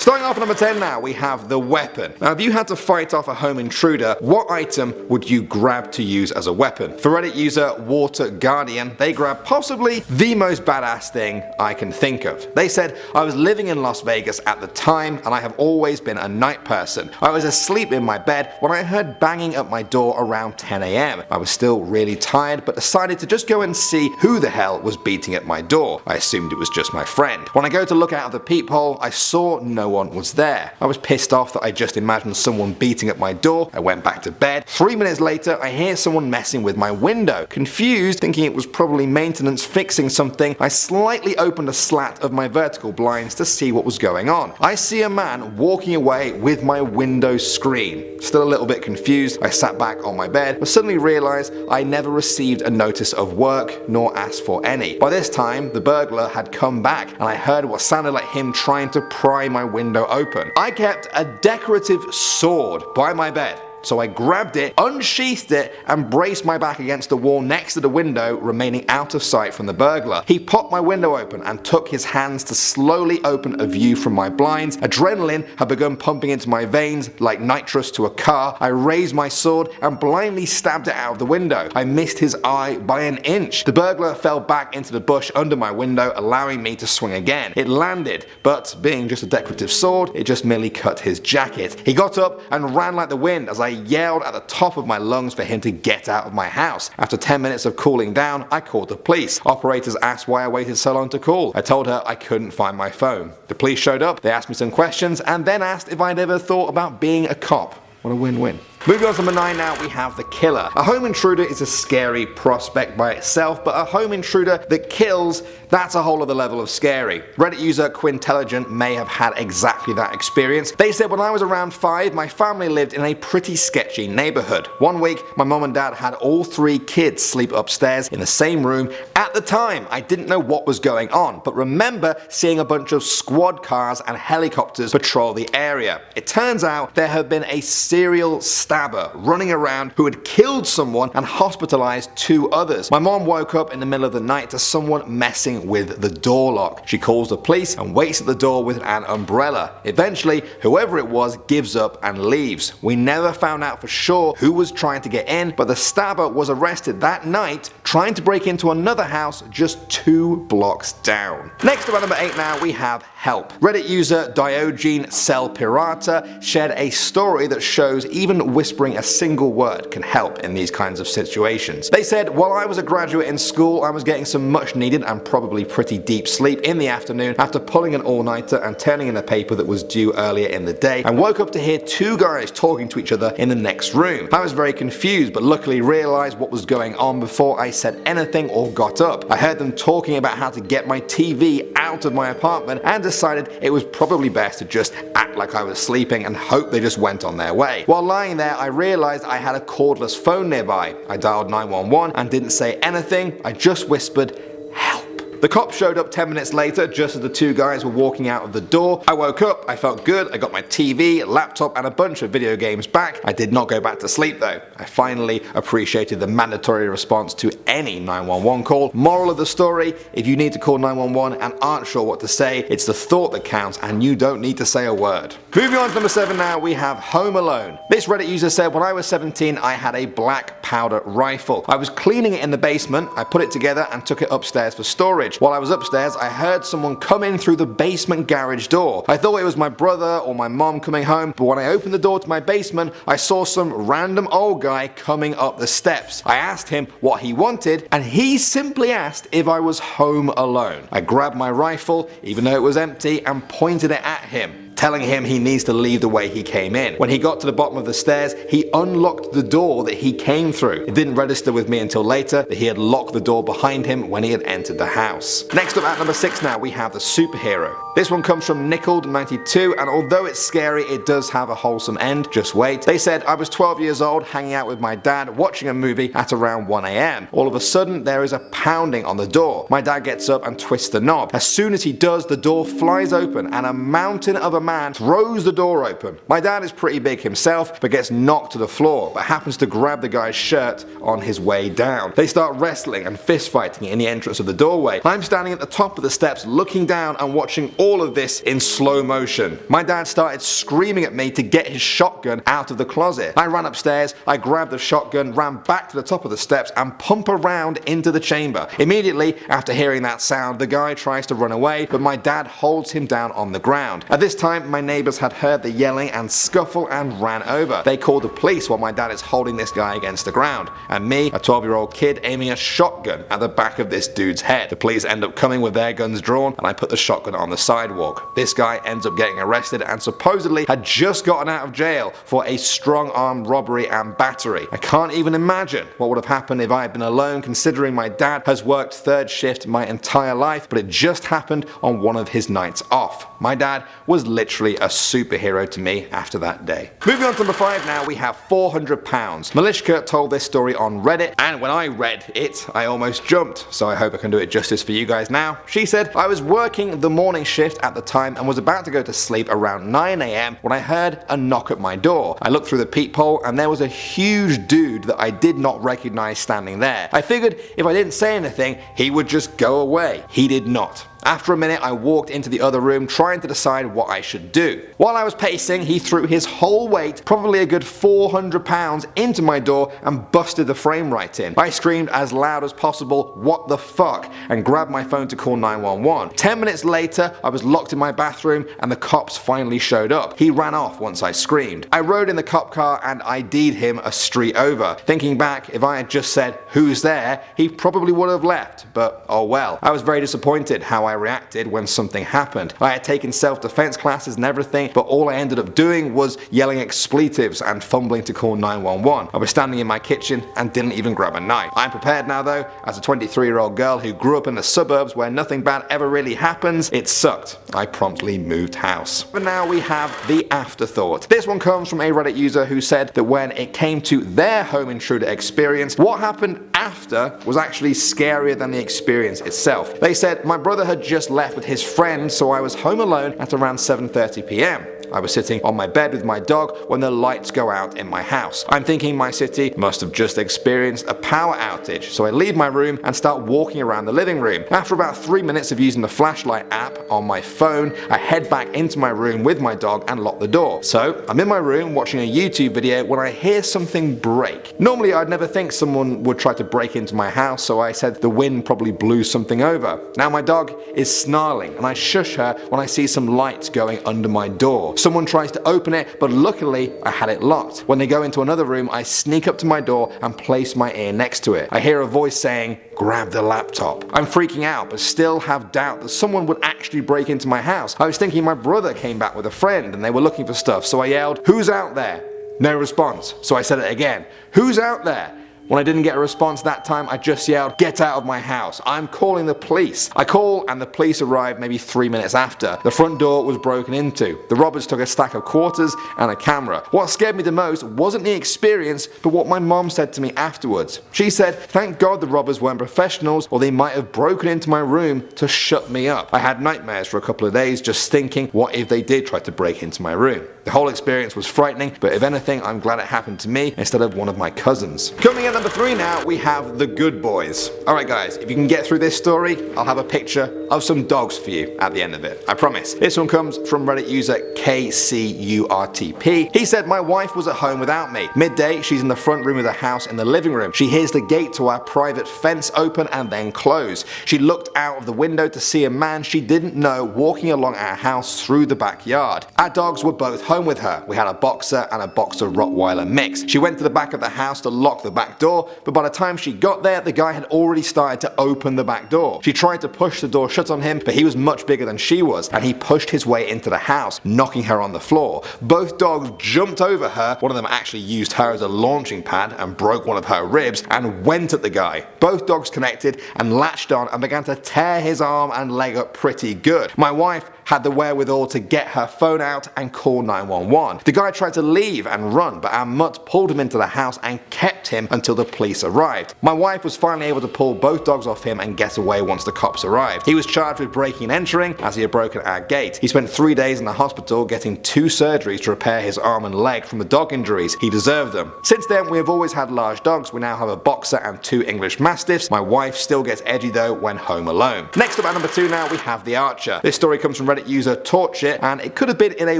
Starting off at number 10 now, we have the weapon. Now if you had to fight off a home intruder, what item would you grab to use as a weapon? For Reddit user Water Guardian, they grabbed possibly the most badass thing I can think of. They said, I was living in Las Vegas at the time and I have always been a night person. I was asleep in my bed when I heard banging at my door around 10 AM. I was still really tired but decided to just go and see who the hell was beating at my door. I assumed it was just my friend. When I go to look out of the peephole, I saw no one was there. I was pissed off that I just imagined someone beating at my door. I went back to bed. 3 minutes later, I hear someone messing with my window. Confused, thinking it was probably maintenance fixing something, I slightly opened a slat of my vertical blinds to see what was going on. I see a man walking away with my window screen. Still a little bit confused, I sat back on my bed, but suddenly realized I never received a notice of work nor asked for any. By this time, the burglar had come back and I heard what sounded like him trying to pry my window open. I kept a decorative sword by my bed. So I grabbed it, unsheathed it, and braced my back against the wall next to the window, remaining out of sight from the burglar. He popped my window open and took his hands to slowly open a view from my blinds. Adrenaline had begun pumping into my veins like nitrous to a car. I raised my sword and blindly stabbed it out of the window. I missed his eye by an inch. The burglar fell back into the bush under my window, allowing me to swing again. It landed, but being just a decorative sword, it just merely cut his jacket. He got up and ran like the wind as I yelled at the top of my lungs for him to get out of my house. After 10 minutes of cooling down, I called the police. Operators asked why I waited so long to call. I told her I couldn't find my phone. The police showed up, they asked me some questions, and then asked if I'd ever thought about being a cop. What a win-win. Moving on to number 9 now, we have the killer. A home intruder is a scary prospect by itself, but a home intruder that kills, that's a whole other level of scary. Reddit user Quintelligent may have had exactly that experience. They said, when I was around 5, my family lived in a pretty sketchy neighborhood. One week, my mom and dad had all 3 kids sleep upstairs in the same room. At the time, I didn't know what was going on, but remember seeing a bunch of squad cars and helicopters patrol the area. It turns out there had been a serial stabber running around who had killed someone and hospitalized 2 others. My mom woke up in the middle of the night to someone messing with the door lock. She calls the police and waits at the door with an umbrella. Eventually, whoever it was gives up and leaves. We never found out for sure who was trying to get in, but the stabber was arrested that night trying to break into another house just 2 blocks down. Next up at number 8 now, we have help. Reddit user Diogene Cell Pirata shared a story that shows even whispering a single word can help in these kinds of situations. They said, while I was a graduate in school, I was getting some much needed and probably pretty deep sleep in the afternoon after pulling an all-nighter and turning in a paper that was due earlier in the day, and woke up to hear 2 guys talking to each other in the next room. I was very confused, but luckily realized what was going on before I said anything or got up. I heard them talking about how to get my TV out of my apartment and decided it was probably best to just act like I was sleeping and hope they just went on their way. While lying there, I realized I had a cordless phone nearby. I dialed 911 and didn't say anything, I just whispered, "Help." The cops showed up 10 minutes later just as the 2 guys were walking out of the door. I woke up, I felt good, I got my TV, laptop and a bunch of video games back. I did not go back to sleep though. I finally appreciated the mandatory response to any 911 call. Moral of the story, if you need to call 911 and aren't sure what to say, it's the thought that counts and you don't need to say a word. Moving on to number 7 now, we have Home Alone. This Reddit user said, when I was 17 I had a black powder rifle. I was cleaning it in the basement, I put it together and took it upstairs for storage. While I was upstairs, I heard someone come in through the basement garage door. I thought it was my brother or my mom coming home, but when I opened the door to my basement, I saw some random old guy coming up the steps. I asked him what he wanted, and he simply asked if I was home alone. I grabbed my rifle, even though it was empty, and pointed it at him, telling him he needs to leave the way he came in. When he got to the bottom of the stairs, he unlocked the door that he came through. It didn't register with me until later that he had locked the door behind him when he had entered the house. Next up at number 6 now, we have the superhero. This one comes from Nickled92, and although it's scary, it does have a wholesome end. Just wait. They said, I was 12 years old, hanging out with my dad, watching a movie at around 1 AM. All of a sudden, there is a pounding on the door. My dad gets up and twists the knob. As soon as he does, the door flies open, and a mountain of a man man throws the door open. My dad is pretty big himself, but gets knocked to the floor, but happens to grab the guy's shirt on his way down. They start wrestling and fist fighting in the entrance of the doorway. I'm standing at the top of the steps looking down and watching all of this in slow motion. My dad started screaming at me to get his shotgun out of the closet. I ran upstairs, I grabbed the shotgun, ran back to the top of the steps and pump around into the chamber. Immediately after hearing that sound, the guy tries to run away, but my dad holds him down on the ground. At this time, my neighbors had heard the yelling and scuffle and ran over. They called the police while my dad is holding this guy against the ground, and me, a 12-year-old kid, aiming a shotgun at the back of this dude's head. The police end up coming with their guns drawn, and I put the shotgun on the sidewalk. This guy ends up getting arrested and supposedly had just gotten out of jail for a strong-arm robbery and battery. I can't even imagine what would have happened if I had been alone, considering my dad has worked third shift my entire life, but it just happened on one of his nights off. My dad was literally a superhero to me after that day. Moving on to number 5 now, we have 400 pounds. Malishka told this story on Reddit, and when I read it, I almost jumped, so I hope I can do it justice for you guys now. She said, I was working the morning shift at the time and was about to go to sleep around 9 AM when I heard a knock at my door. I looked through the peephole and there was a huge dude that I did not recognize standing there. I figured if I didn't say anything, he would just go away. He did not. After a minute, I walked into the other room trying to decide what I should do. While I was pacing, he threw his whole weight, probably a good 400 pounds, into my door and busted the frame right in. I screamed as loud as possible, "What the fuck?" and grabbed my phone to call 911. 10 minutes later, I was locked in my bathroom and the cops finally showed up. He ran off once I screamed. I rode in the cop car and ID'd him a street over. Thinking back, if I had just said, "Who's there?" he probably would have left, but oh well. I was very disappointed how I reacted when something happened. I had taken self-defense classes and everything, but all I ended up doing was yelling expletives and fumbling to call 911. I was standing in my kitchen and didn't even grab a knife. I'm prepared now though. As a 23-year-old girl who grew up in the suburbs where nothing bad ever really happens, it sucked. I promptly moved house. But now we have the afterthought. This one comes from a Reddit user who said that when it came to their home intruder experience, what happened after was actually scarier than the experience itself. They said, my brother had just left with his friend, so I was home alone at around 7:30 PM. I was sitting on my bed with my dog when the lights go out in my house. I'm thinking my city must have just experienced a power outage, so I leave my room and start walking around the living room. After about 3 minutes of using the flashlight app on my phone, I head back into my room with my dog and lock the door. So I'm in my room watching a YouTube video when I hear something break. Normally I'd never think someone would try to break into my house, so I said the wind probably blew something over. Now my dog is snarling and I shush her when I see some lights going under my door. Someone tries to open it, but luckily I had it locked. When they go into another room, I sneak up to my door and place my ear next to it. I hear a voice saying, "Grab the laptop." I'm freaking out, but still have doubt that someone would actually break into my house. I was thinking my brother came back with a friend and they were looking for stuff, so I yelled, "Who's out there?" No response, so I said it again, "Who's out there?" When I didn't get a response that time, I just yelled, "Get out of my house. I'm calling the police." I call and the police arrived maybe 3 minutes after. The front door was broken into. The robbers took a stack of quarters and a camera. What scared me the most wasn't the experience, but what my mom said to me afterwards. She said, "Thank God the robbers weren't professionals or they might have broken into my room to shut me up." I had nightmares for a couple of days just thinking, what if they did try to break into my room? The whole experience was frightening, but if anything, I'm glad it happened to me instead of one of my cousins. Coming in number 3 now, we have the good boys. Alright guys, if you can get through this story, I'll have a picture of some dogs for you at the end of it. I promise. This one comes from Reddit user KCURTP. He said, my wife was at home without me. Midday, she's in the front room of the house in the living room. She hears the gate to our private fence open and then close. She looked out of the window to see a man she didn't know walking along our house through the backyard. Our dogs were both home with her. We had a boxer and a boxer Rottweiler mix. She went to the back of the house to lock the back door, but by the time she got there, the guy had already started to open the back door. She tried to push the door shut on him, but he was much bigger than she was, and he pushed his way into the house, knocking her on the floor. Both dogs jumped over her. One of them actually used her as a launching pad and broke one of her ribs and went at the guy. Both dogs connected and latched on and began to tear his arm and leg up pretty good. My wife had the wherewithal to get her phone out and call 911. The guy tried to leave and run, but our mutt pulled him into the house and kept him until the police arrived. My wife was finally able to pull both dogs off him and get away once the cops arrived. He was charged with breaking and entering as he had broken our gate. He spent 3 days in the hospital getting 2 surgeries to repair his arm and leg from the dog injuries. He deserved them. Since then, we have always had large dogs. We now have a boxer and 2 English Mastiffs. My wife still gets edgy though when home alone. Next up at number 2 now, we have the Archer. This story comes from Reddit user Torchit, and it could have been in a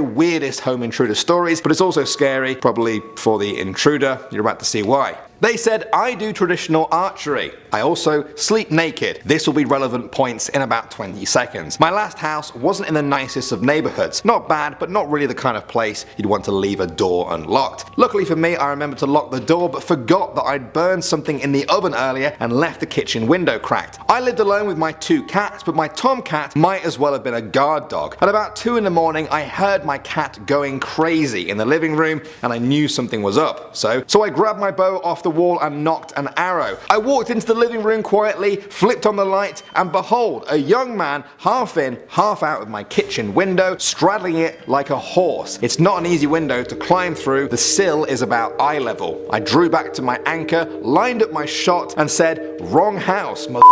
weirdest home intruder stories, but it's also scary, probably for the intruder. You're about to see why. They said, I do traditional archery. I also sleep naked. This will be relevant points in about 20 seconds. My last house wasn't in the nicest of neighborhoods. Not bad, but not really the kind of place you'd want to leave a door unlocked. Luckily for me, I remembered to lock the door, but forgot that I'd burned something in the oven earlier and left the kitchen window cracked. I lived alone with my 2 cats, but my tomcat might as well have been a guard dog. At about 2 in the morning, I heard my cat going crazy in the living room, and I knew something was up. So I grabbed my bow off the wall and knocked an arrow. I walked into the living room quietly, flipped on the light, and behold, a young man, half in, half out of my kitchen window, straddling it like a horse. It's not an easy window to climb through. The sill is about eye level. I drew back to my anchor, lined up my shot, and said, "Wrong house, mother."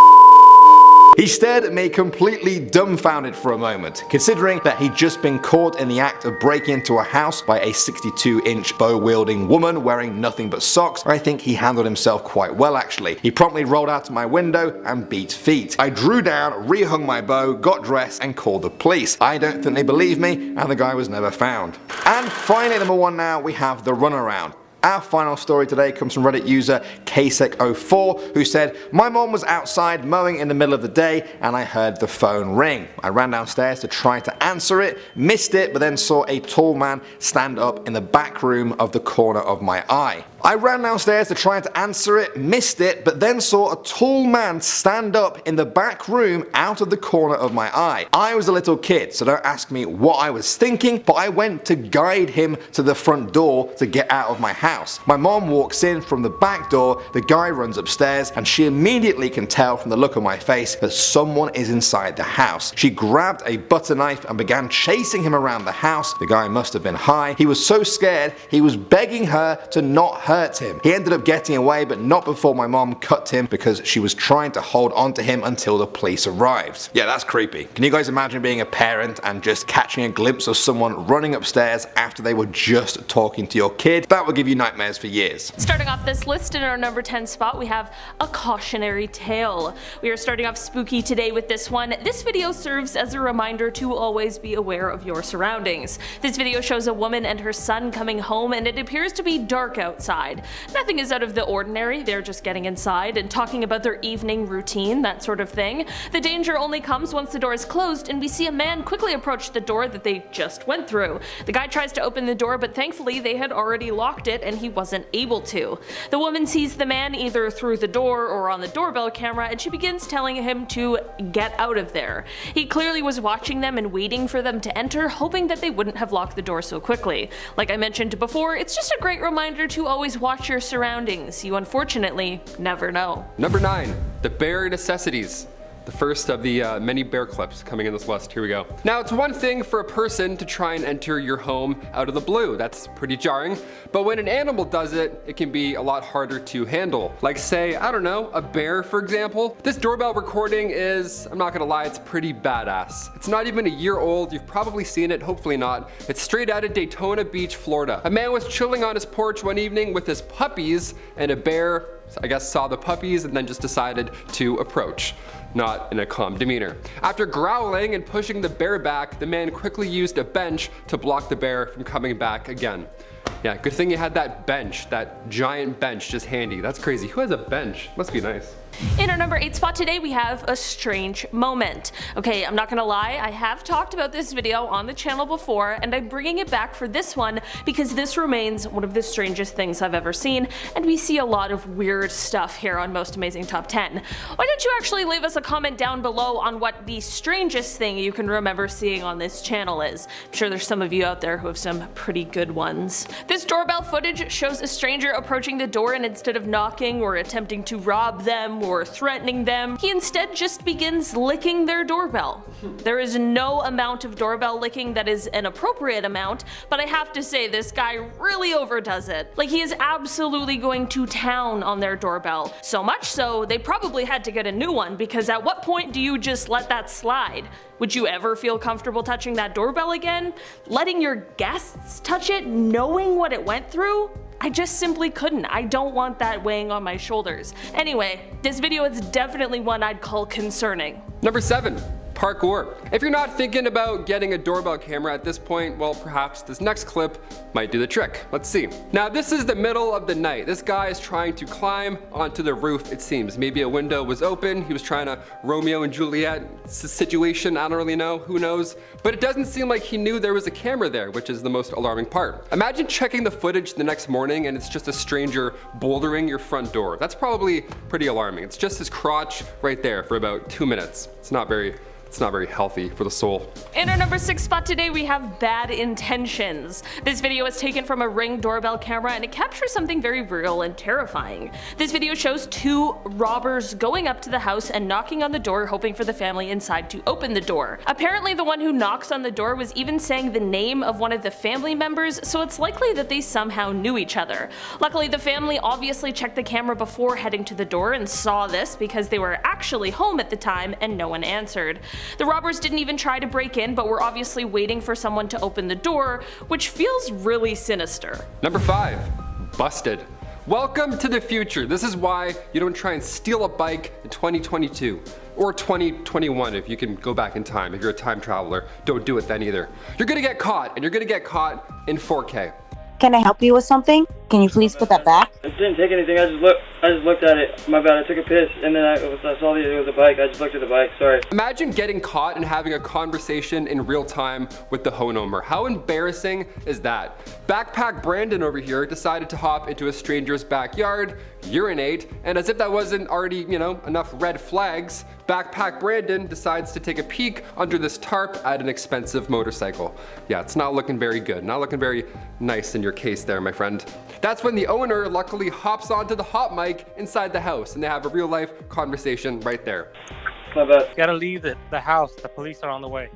He stared at me completely dumbfounded for a moment, considering that he'd just been caught in the act of breaking into a house by a 62-inch bow-wielding woman wearing nothing but socks. I think he handled himself quite well actually. He promptly rolled out of my window and beat feet. I drew down, rehung my bow, got dressed, and called the police. I don't think they believed me, and the guy was never found. And finally, number 1 now, we have the runaround. Our final story today comes from Reddit user Kasek04, who said, my mom was outside mowing in the middle of the day and I heard the phone ring. I ran downstairs to try to answer it, missed it, but then saw a tall man stand up in the back room of the corner of my eye. I ran downstairs to try to answer it, missed it, but then saw a tall man stand up in the back room out of the corner of my eye. I was a little kid, so don't ask me what I was thinking, but I went to guide him to the front door to get out of my house. My mom walks in from the back door, the guy runs upstairs, and she immediately can tell from the look on my face that someone is inside the house. She grabbed a butter knife and began chasing him around the house. The guy must have been high. He was so scared, he was begging her to not hurt him. He ended up getting away, but not before my mom cut him because she was trying to hold on to him until the police arrived. Yeah, that's creepy. Can you guys imagine being a parent and just catching a glimpse of someone running upstairs after they were just talking to your kid? That would give you nightmares for years. Starting off this list in our number 10 spot, we have A Cautionary Tale. We are starting off spooky today with this one. This video serves as a reminder to always be aware of your surroundings. This video shows a woman and her son coming home, and it appears to be dark outside. Nothing is out of the ordinary, they're just getting inside and talking about their evening routine, that sort of thing. The danger only comes once the door is closed and we see a man quickly approach the door that they just went through. The guy tries to open the door, but thankfully they had already locked it and he wasn't able to. The woman sees the man either through the door or on the doorbell camera, and she begins telling him to get out of there. He clearly was watching them and waiting for them to enter, hoping that they wouldn't have locked the door so quickly. Like I mentioned before, it's just a great reminder to always watch your surroundings. You unfortunately never know. Number 9. The Bare Necessities. The first of the many bear clips coming in this list. Here we go. Now, it's one thing for a person to try and enter your home out of the blue. That's pretty jarring. But when an animal does it, it can be a lot harder to handle. Like say, I don't know, a bear for example. This doorbell recording is, I'm not gonna lie, it's pretty badass. It's not even a year old. You've probably seen it, hopefully not. It's straight out of Daytona Beach, Florida. A man was chilling on his porch one evening with his puppies, and a bear, I guess, saw the puppies and then just decided to approach. Not in a calm demeanor. After growling and pushing the bear back, the man quickly used a bench to block the bear from coming back again. Yeah, good thing you had that bench, that giant bench just handy. That's crazy. Who has a bench? Must be nice. In our number 8 spot today, we have A Strange Moment. Okay, I'm not gonna lie, I have talked about this video on the channel before, and I'm bringing it back for this one because this remains one of the strangest things I've ever seen, and we see a lot of weird stuff here on Most Amazing Top 10. Why don't you actually leave us a comment down below on what the strangest thing you can remember seeing on this channel is. I'm sure there's some of you out there who have some pretty good ones. This doorbell footage shows a stranger approaching the door, and instead of knocking or attempting to rob them, them or threatening them. He instead just begins licking their doorbell. There is no amount of doorbell licking that is an appropriate amount, but I have to say this guy really overdoes it. Like, he is absolutely going to town on their doorbell. So much so, they probably had to get a new one, because at what point do you just let that slide? Would you ever feel comfortable touching that doorbell again? Letting your guests touch it, knowing what it went through? I just simply couldn't. I don't want that weighing on my shoulders. Anyway, this video is definitely one I'd call concerning. Number 7. Parkour. If you're not thinking about getting a doorbell camera at this point, well, perhaps this next clip might do the trick. Let's see. Now, this is the middle of the night. This guy is trying to climb onto the roof, it seems. Maybe a window was open. He was trying to Romeo and Juliet situation. I don't really know. Who knows? But it doesn't seem like he knew there was a camera there, which is the most alarming part. Imagine checking the footage the next morning and it's just a stranger bouldering your front door. That's probably pretty alarming. It's just his crotch right there for about 2 minutes. It's not very healthy for the soul. In our number 6 spot today, we have bad intentions. This video is taken from a Ring doorbell camera and it captures something very real and terrifying. This video shows 2 robbers going up to the house and knocking on the door, hoping for the family inside to open the door. Apparently, the one who knocks on the door was even saying the name of one of the family members, so it's likely that they somehow knew each other. Luckily, the family obviously checked the camera before heading to the door and saw this because they were actually home at the time and no one answered. The robbers didn't even try to break in, but were obviously waiting for someone to open the door, which feels really sinister. Number 5. Busted. Welcome to the future. This is why you don't try and steal a bike in 2022. Or 2021 if you can go back in time. If you're a time traveler, don't do it then either. You're gonna get caught, and you're gonna get caught in 4K. Can I help you with something? Can you please put that back? I didn't take anything. I just looked at it. My bad. I took a piss and then I saw it was a bike. I just looked at the bike. Sorry. Imagine getting caught and having a conversation in real time with the homeowner. How embarrassing is that? Backpack Brandon over here decided to hop into a stranger's backyard, urinate, and as if that wasn't already, enough red flags, Backpack Brandon decides to take a peek under this tarp at an expensive motorcycle. Yeah, it's not looking very good. Not looking very nice in your case there, my friend. That's when the owner luckily hops onto the hot mic inside the house and they have a real life conversation right there. My bad. Gotta leave the house. The police are on the way.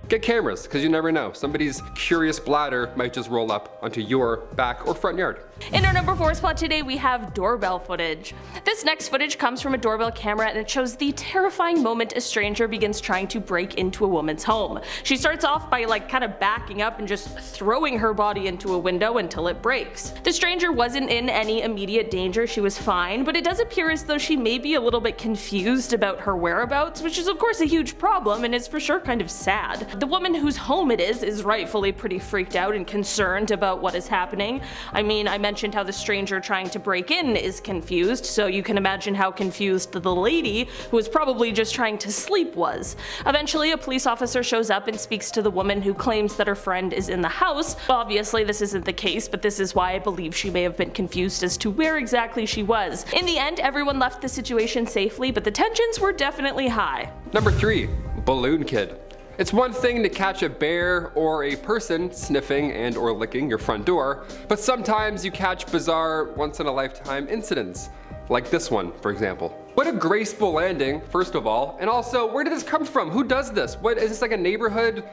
Get cameras, because you never know. Somebody's curious bladder might just roll up onto your back or front yard. In our number 4 spot today, we have doorbell footage. This next footage comes from a doorbell camera and it shows the terrifying moment a stranger begins trying to break into a woman's home. She starts off by kind of backing up and just throwing her body into a window until it breaks. The stranger wasn't in any immediate danger, she was fine, but it does appear as though she may be a little bit confused about her whereabouts, which is of course a huge problem and is for sure kind of sad. The woman whose home it is rightfully pretty freaked out and concerned about what is happening. I mean, I mentioned how the stranger trying to break in is confused, so you can imagine how confused the lady, who was probably just trying to sleep, was. Eventually, a police officer shows up and speaks to the woman who claims that her friend is in the house. Obviously, this isn't the case, but this is why I believe she may have been confused as to where exactly she was. In the end, everyone left the situation safely, but the tensions were definitely high. Number 3. Balloon Kid. It's one thing to catch a bear or a person sniffing and or licking your front door, but sometimes you catch bizarre once-in-a-lifetime incidents, like this one, for example. What a graceful landing, first of all, and also, where did this come from? Who does this? What is this, like a neighborhood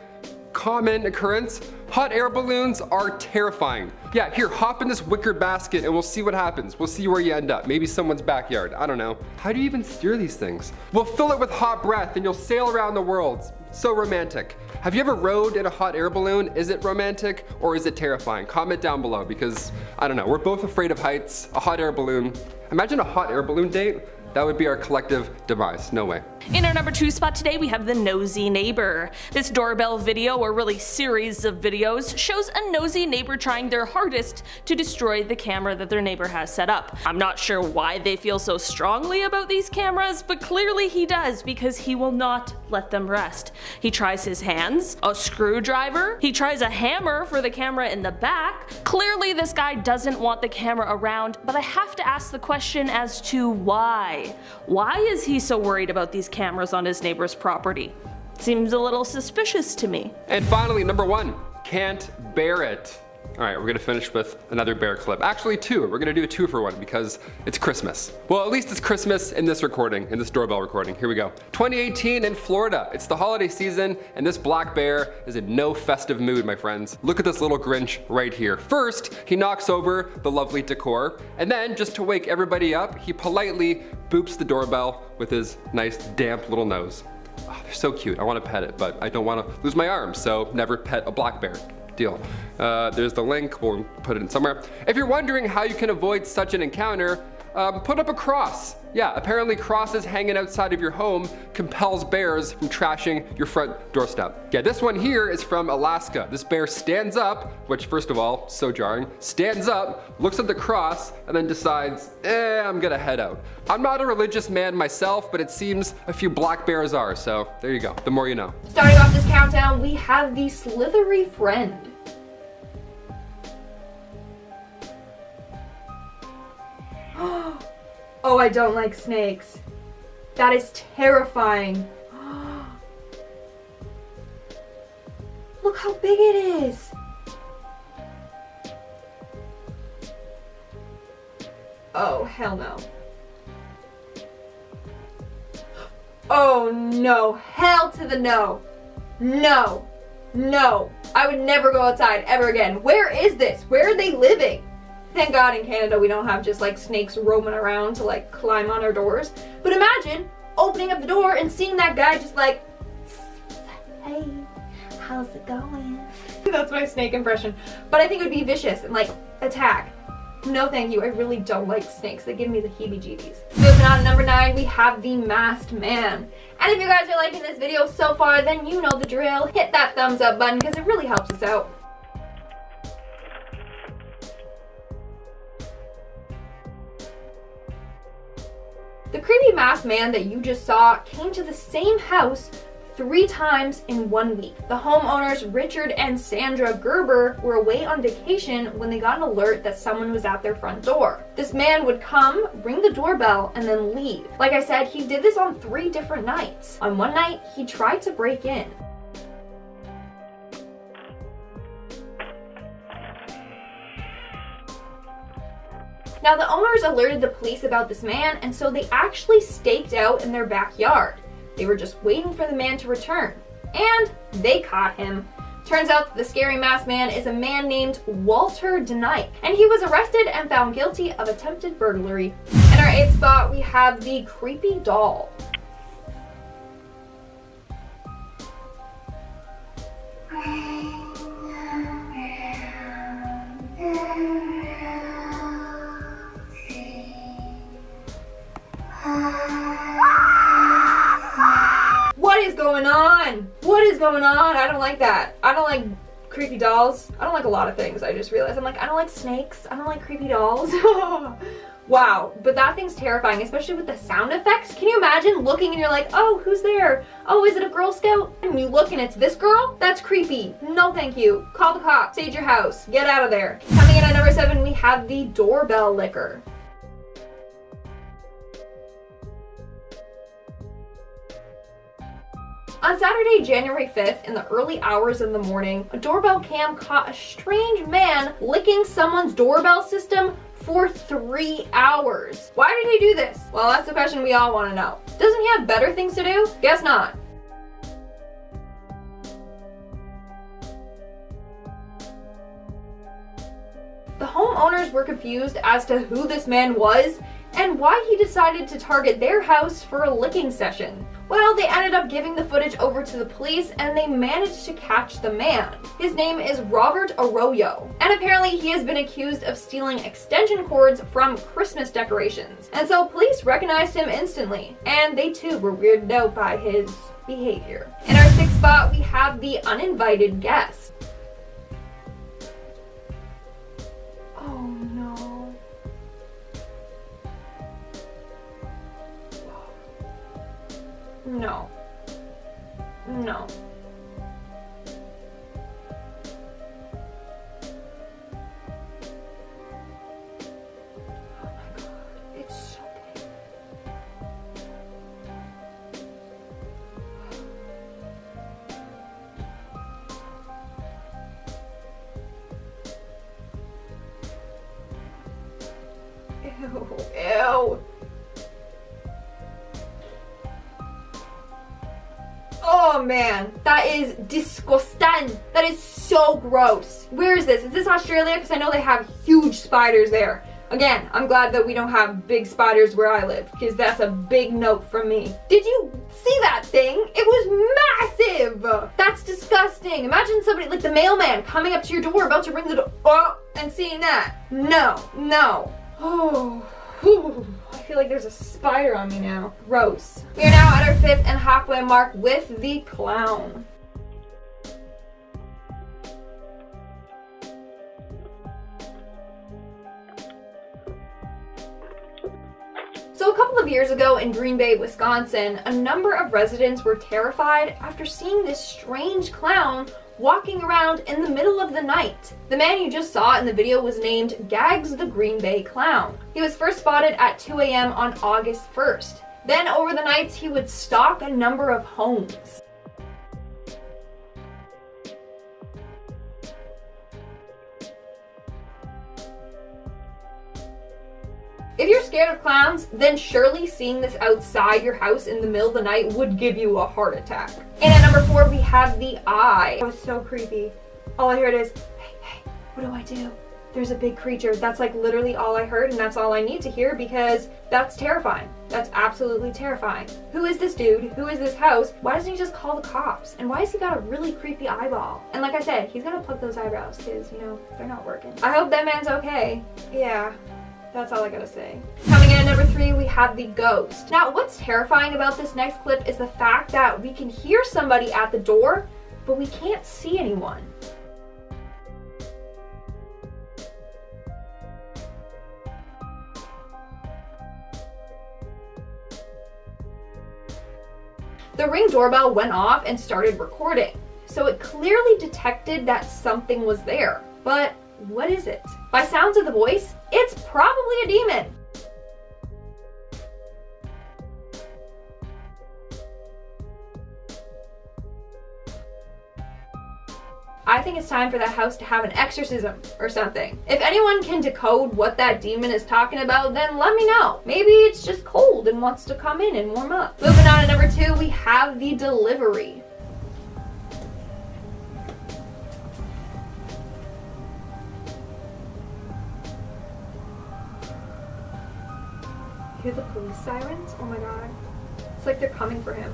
common occurrence? Hot air balloons are terrifying. Yeah, here, hop in this wicker basket and we'll see what happens. We'll see where you end up. Maybe someone's backyard, I don't know. How do you even steer these things? We'll fill it with hot breath and you'll sail around the world. So romantic. Have you ever rode in a hot air balloon? Is it romantic or is it terrifying? Comment down below because, I don't know, we're both afraid of heights. A hot air balloon. Imagine a hot air balloon date. That would be our collective demise. No way. In our number 2 spot today, we have the nosy neighbor. This doorbell video, or really series of videos, shows a nosy neighbor trying their hardest to destroy the camera that their neighbor has set up. I'm not sure why they feel so strongly about these cameras, but clearly he does, because he will not let them rest. He tries his hands, a screwdriver, he tries a hammer for the camera in the back. Clearly this guy doesn't want the camera around, but I have to ask the question as to why. Why is he so worried about these cameras on his neighbor's property? Seems a little suspicious to me. And finally, number 1, can't bear it. All right, we're gonna finish with another bear clip. Actually, two. We're gonna do a 2-for-1 because it's Christmas. Well, at least it's Christmas in this recording, in this doorbell recording. Here we go. 2018 in Florida. It's the holiday season, and this black bear is in no festive mood, my friends. Look at this little Grinch right here. First, he knocks over the lovely decor, and then, just to wake everybody up, he politely boops the doorbell with his nice, damp little nose. Oh, they're so cute. I want to pet it, but I don't want to lose my arm, so never pet a black bear. Deal. There's the link. We'll put it in somewhere. If you're wondering how you can avoid such an encounter, put up a cross. Yeah, apparently crosses hanging outside of your home compels bears from trashing your front doorstep. Yeah, this one here is from Alaska. This bear stands up, which first of all, so jarring, stands up, looks at the cross, and then decides, I'm gonna head out. I'm not a religious man myself, but it seems a few black bears are, so there you go, the more you know. Starting off this countdown, we have the slithery friend. Oh, I don't like snakes. That is terrifying. Look how big it is. Oh, hell no. Oh no, hell to the no. No, no. I would never go outside ever again. Where is this? Where are they living? Thank God in Canada we don't have just like snakes roaming around to like climb on our doors. But imagine opening up the door and seeing that guy just like, hey, how's it going? That's my snake impression. But I think it would be vicious and like attack. No thank you, I really don't like snakes. They give me the heebie-jeebies. Moving on to number 9, we have the masked man. And if you guys are liking this video so far, then you know the drill. Hit that thumbs up button because it really helps us out. The creepy masked man that you just saw came to the same house 3 times in 1 week. The homeowners Richard and Sandra Gerber were away on vacation when they got an alert that someone was at their front door. This man would come, ring the doorbell, and then leave. Like I said, he did this on 3 different nights. On one night, he tried to break in. Now the owners alerted the police about this man, and so they actually staked out in their backyard. They were just waiting for the man to return. And they caught him. Turns out that the scary masked man is a man named Walter Denike, and he was arrested and found guilty of attempted burglary. In our 8th spot, we have the creepy doll. What is going on? What is going on? I don't like that. I don't like creepy dolls. I don't like a lot of things. I just realized I don't like snakes. I don't like creepy dolls. Wow, but that thing's terrifying, especially with the sound effects. Can you imagine looking and you're like, oh, who's there? Oh, is it a Girl Scout? And you look and it's this girl? That's creepy. No thank you. Call the cops. Sage your house. Get out of there. Coming in at number 7, we have the doorbell licker. On Saturday, January 5th, in the early hours of the morning, a doorbell cam caught a strange man licking someone's doorbell system for 3 hours. Why did he do this? Well, that's the question we all want to know. Doesn't he have better things to do? Guess not. The homeowners were confused as to who this man was and why he decided to target their house for a licking session. Well, they ended up giving the footage over to the police and they managed to catch the man. His name is Robert Arroyo, and apparently he has been accused of stealing extension cords from Christmas decorations. And so police recognized him instantly, and they too were weirded out by his behavior. In our 6th spot, we have the uninvited guest. Oh no. No. No. Oh my God, it's so big. Ew. Oh man, that is disgusting. That is so gross. Where is this? Is this Australia? Because I know they have huge spiders there. Again, I'm glad that we don't have big spiders where I live, because that's a big note from me. Did you see that thing? It was massive! That's disgusting. Imagine somebody, like the mailman, coming up to your door, about to ring the door, and seeing that. No, no. Oh, whew. I feel like there's a spider on me now. Gross. We are now at our 5th and halfway mark with the clown. So a couple of years ago in Green Bay, Wisconsin, a number of residents were terrified after seeing this strange clown walking around in the middle of the night. The man you just saw in the video was named Gags the Green Bay Clown. He was first spotted at 2 a.m. on August 1st. Then over the nights, he would stalk a number of homes. If you're scared of clowns, then surely seeing this outside your house in the middle of the night would give you a heart attack. And at number 4, we have the eye. It was so creepy. All I heard is, hey, what do I do? There's a big creature. That's like literally all I heard, and that's all I need to hear, because that's terrifying. That's absolutely terrifying. Who is this dude? Who is this house? Why doesn't he just call the cops? And why has he got a really creepy eyeball? And like I said, he's gonna pluck those eyebrows, because, you know, they're not working. I hope that man's okay. Yeah. That's all I gotta say. Coming in at number 3, we have the ghost. Now, what's terrifying about this next clip is the fact that we can hear somebody at the door, but we can't see anyone. The Ring doorbell went off and started recording, so it clearly detected that something was there. But what is it? By sounds of the voice, it's probably a demon. I think it's time for that house to have an exorcism or something. If anyone can decode what that demon is talking about, then let me know. Maybe it's just cold and wants to come in and warm up. Moving on to number 2, we have the delivery. Hear the police sirens? Oh my god. It's like they're coming for him.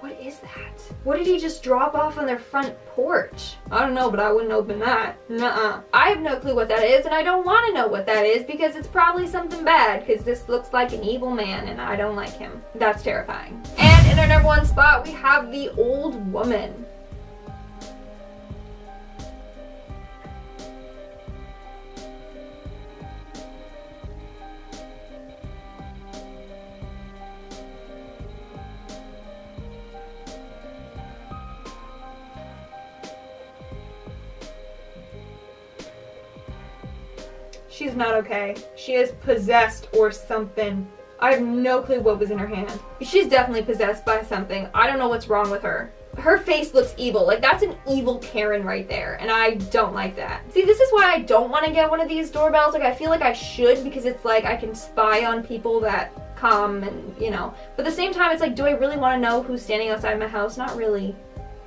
What is that? What did he just drop off on their front porch? I don't know, but I wouldn't open that. Nuh-uh. I have no clue what that is, and I don't want to know what that is, because it's probably something bad, because this looks like an evil man, and I don't like him. That's terrifying. And in our number 1 spot, we have the old woman. She's not okay. She is possessed or something. I have no clue what was in her hand. She's definitely possessed by something. I don't know what's wrong with her. Her face looks evil. Like, that's an evil Karen right there, and I don't like that. See, this is why I don't want to get one of these doorbells. Like, I feel like I should, because it's like I can spy on people that come and, you know. But at the same time, it's like, do I really want to know who's standing outside my house? Not really.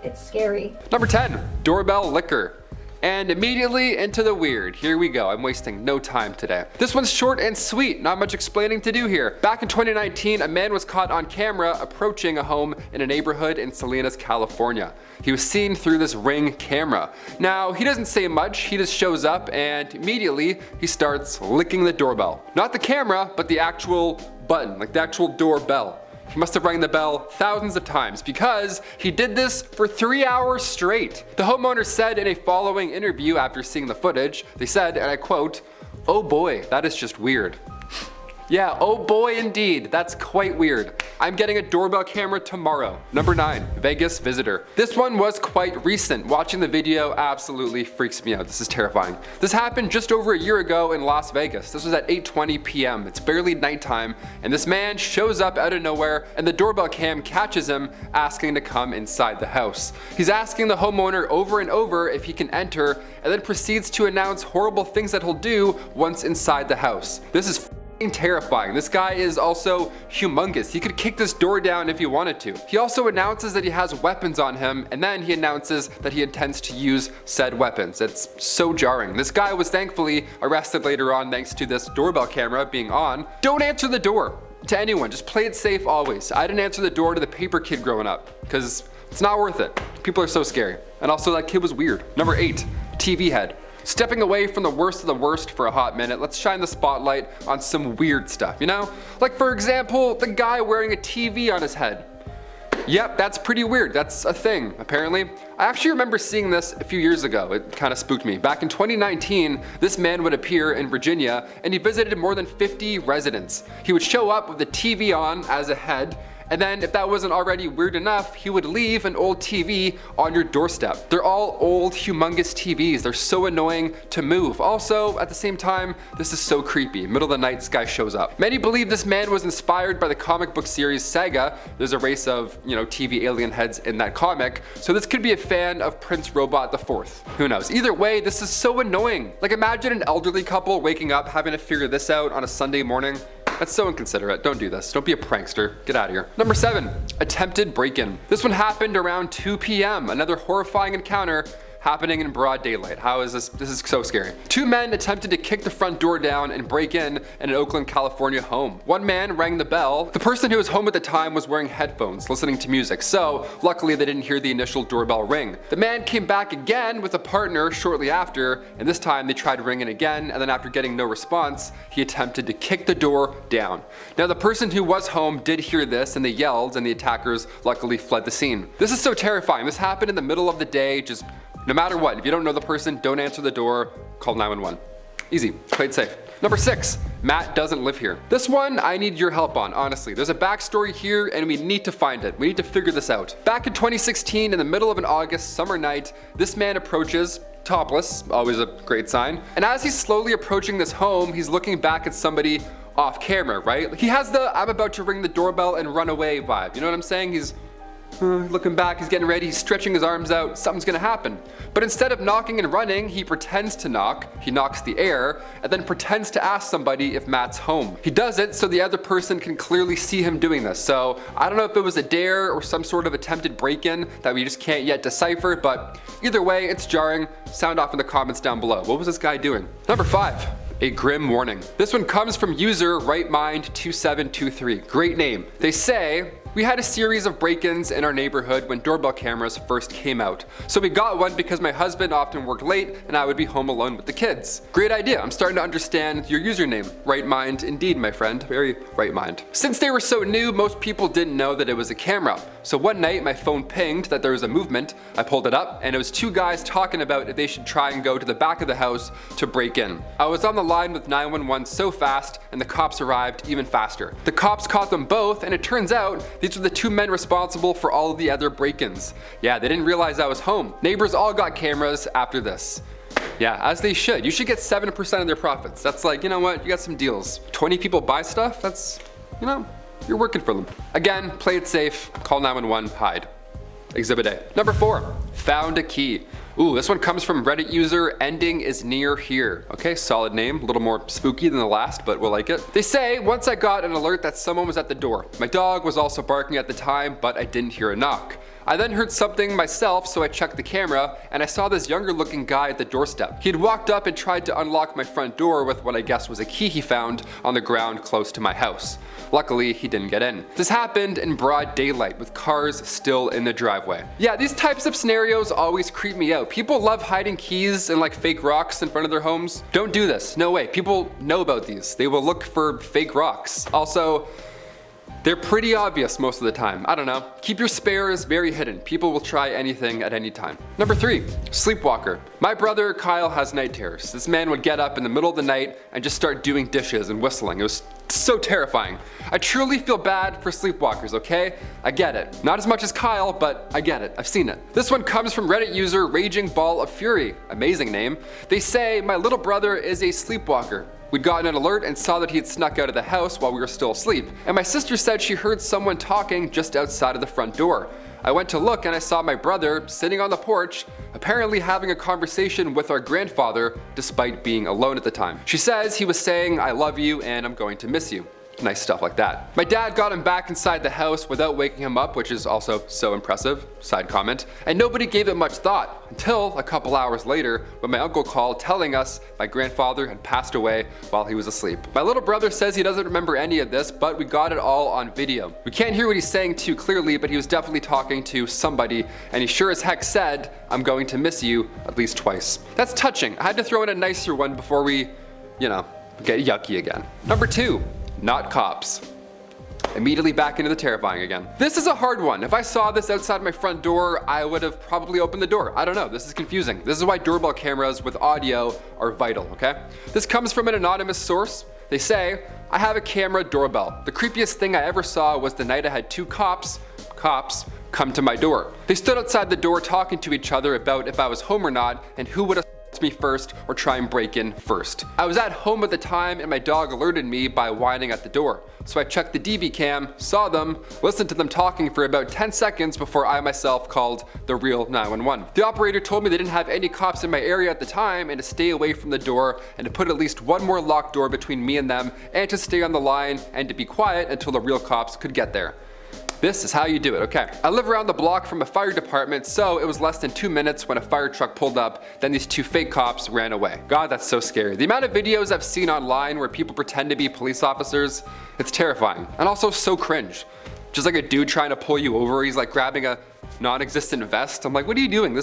It's scary. Number 10, doorbell licker. And immediately into the weird. Here we go. I'm wasting no time today. This one's short and sweet. Not much explaining to do here. Back in 2019, a man was caught on camera approaching a home in a neighborhood in Salinas, California. He was seen through this Ring camera. Now, he doesn't say much. He just shows up and immediately he starts licking the doorbell. Not the camera, but the actual button, like the actual doorbell. He must have rang the bell thousands of times, because he did this for 3 hours straight. The homeowner said in a following interview after seeing the footage, they said, and I quote, "Oh boy, that is just weird." Yeah, oh boy indeed, that's quite weird. I'm getting a doorbell camera tomorrow. Number 9, Vegas visitor. This one was quite recent. Watching the video absolutely freaks me out. This is terrifying. This happened just over a year ago in Las Vegas. This was at 8:20 p.m. It's barely nighttime, and this man shows up out of nowhere, and the doorbell cam catches him asking to come inside the house. He's asking the homeowner over and over if he can enter, and then proceeds to announce horrible things that he'll do once inside the house. This is terrifying. This guy is also humongous. He could kick this door down if he wanted to. He also announces that he has weapons on him, and then he announces that he intends to use said weapons. It's so jarring. This guy was thankfully arrested later on thanks to this doorbell camera being on. Don't answer the door to anyone. Just play it safe always. I didn't answer the door to the paper kid growing up because it's not worth it. People are so scary. And also that kid was weird. Number 8, TV head. Stepping away from the worst of the worst for a hot minute, let's shine the spotlight on some weird stuff, you know? Like for example, the guy wearing a TV on his head. Yep, that's pretty weird. That's a thing, apparently. I actually remember seeing this a few years ago. It kind of spooked me. Back in 2019, this man would appear in Virginia, and he visited more than 50 residents. He would show up with the TV on as a head, and then if that wasn't already weird enough, he would leave an old TV on your doorstep. They're all old, humongous TVs. They're so annoying to move. Also, at the same time, this is so creepy. Middle of the night, this guy shows up. Many believe this man was inspired by the comic book series Saga. There's a race of, TV alien heads in that comic. So this could be a fan of Prince Robot IV. Who knows? Either way, this is so annoying. Like imagine an elderly couple waking up having to figure this out on a Sunday morning. That's so inconsiderate. Don't do this. Don't be a prankster. Get out of here. Number 7, attempted break-in. This one happened around 2 p.m. Another horrifying encounter happening in broad daylight. How is this? This is so scary. 2 men attempted to kick the front door down and break in an Oakland, California home. One man rang the bell. The person who was home at the time was wearing headphones, listening to music, so luckily they didn't hear the initial doorbell ring. The man came back again with a partner shortly after, and this time they tried ringing again, and then after getting no response, he attempted to kick the door down. Now the person who was home did hear this, and they yelled, and the attackers luckily fled the scene. This is so terrifying. This happened in the middle of the day. Just no matter what, if you don't know the person, don't answer the door, call 911. Easy, play it safe. Number 6, Matt doesn't live here. This one I need your help on, honestly. There's a backstory here and we need to find it. We need to figure this out. Back in 2016, in the middle of an August summer night, this man approaches, topless, always a great sign. And as he's slowly approaching this home, he's looking back at somebody off camera, right? He has the I'm about to ring the doorbell and run away vibe. You know what I'm saying? He's looking back, he's getting ready, he's stretching his arms out, something's gonna happen. But instead of knocking and running, he pretends to knock, he knocks the air, and then pretends to ask somebody if Matt's home. He does it so the other person can clearly see him doing this. So I don't know if it was a dare or some sort of attempted break-in that we just can't yet decipher, but either way, it's jarring. Sound off in the comments down below. What was this guy doing? Number 5. A grim warning. This one comes from user rightmind2723. Great name. They say, we had a series of break-ins in our neighborhood when doorbell cameras first came out. So we got one because my husband often worked late and I would be home alone with the kids. Great idea. I'm starting to understand your username. Right mind indeed, my friend. Very right mind. Since they were so new, most people didn't know that it was a camera. So one night my phone pinged that there was a movement. I pulled it up and it was 2 guys talking about if they should try and go to the back of the house to break in. I was on the line with 911 so fast and the cops arrived even faster. The cops caught them both and it turns out these were the 2 men responsible for all of the other break-ins. Yeah, they didn't realize I was home. Neighbors all got cameras after this. Yeah, as they should. You should get 7% of their profits. That's like, you know what, you got some deals. 20 people buy stuff, that's, you're working for them. Again, play it safe, call 911, hide. Exhibit A. Number 4, found a key. Ooh, this one comes from Reddit user ending is near here. Okay, solid name, a little more spooky than the last, but we'll like it. They say, once I got an alert that someone was at the door. My dog was also barking at the time, but I didn't hear a knock. I then heard something myself, so I checked the camera, and I saw this younger looking guy at the doorstep. He had walked up and tried to unlock my front door with what I guess was a key he found on the ground close to my house. Luckily, he didn't get in. This happened in broad daylight with cars still in the driveway. Yeah, these types of scenarios always creep me out. People love hiding keys and like fake rocks in front of their homes. Don't do this, no way. People know about these. They will look for fake rocks. Also, they're pretty obvious most of the time. I don't know. Keep your spares very hidden. People will try anything at any time. Number 3, sleepwalker. My brother Kyle has night terrors. This man would get up in the middle of the night and just start doing dishes and whistling. It was It's so terrifying. I truly feel bad for sleepwalkers, okay? I get it. Not as much as Kyle, but I get it. I've seen it. This one comes from Reddit user Raging Ball of Fury. Amazing name. They say, my little brother is a sleepwalker. We'd gotten an alert and saw that he had snuck out of the house while we were still asleep. And my sister said she heard someone talking just outside of the front door. I went to look and I saw my brother sitting on the porch, apparently having a conversation with our grandfather despite being alone at the time. She says he was saying, I love you and I'm going to miss you. Nice stuff like that. My dad got him back inside the house without waking him up, which is also so impressive, side comment, and nobody gave it much thought until a couple hours later when my uncle called telling us my grandfather had passed away while he was asleep. My little brother says he doesn't remember any of this, but we got it all on video. We can't hear what he's saying too clearly, but he was definitely talking to somebody, and he sure as heck said, I'm going to miss you, at least twice. That's touching. I had to throw in a nicer one before we, get yucky again. Number 2. Not cops. Immediately back into the terrifying again. This is a hard one. If I saw this outside my front door, I would have probably opened the door. I don't know, this is confusing. This is why doorbell cameras with audio are vital, okay? This comes from an anonymous source. They say, I have a camera doorbell. The creepiest thing I ever saw was the night I had 2 cops come to my door. They stood outside the door talking to each other about if I was home or not and who would have me first or try and break in first. I was at home at the time and my dog alerted me by whining at the door. So I checked the DV cam, saw them, listened to them talking for about 10 seconds before I myself called the real 911. The operator told me they didn't have any cops in my area at the time and to stay away from the door and to put at least one more locked door between me and them and to stay on the line and to be quiet until the real cops could get there. This is how you do it, okay. I live around the block from a fire department, so it was less than 2 minutes when a fire truck pulled up, then these 2 fake cops ran away. God, that's so scary. The amount of videos I've seen online where people pretend to be police officers, it's terrifying. And also so cringe. Just like a dude trying to pull you over, he's like grabbing a non-existent vest. I'm like, what are you doing?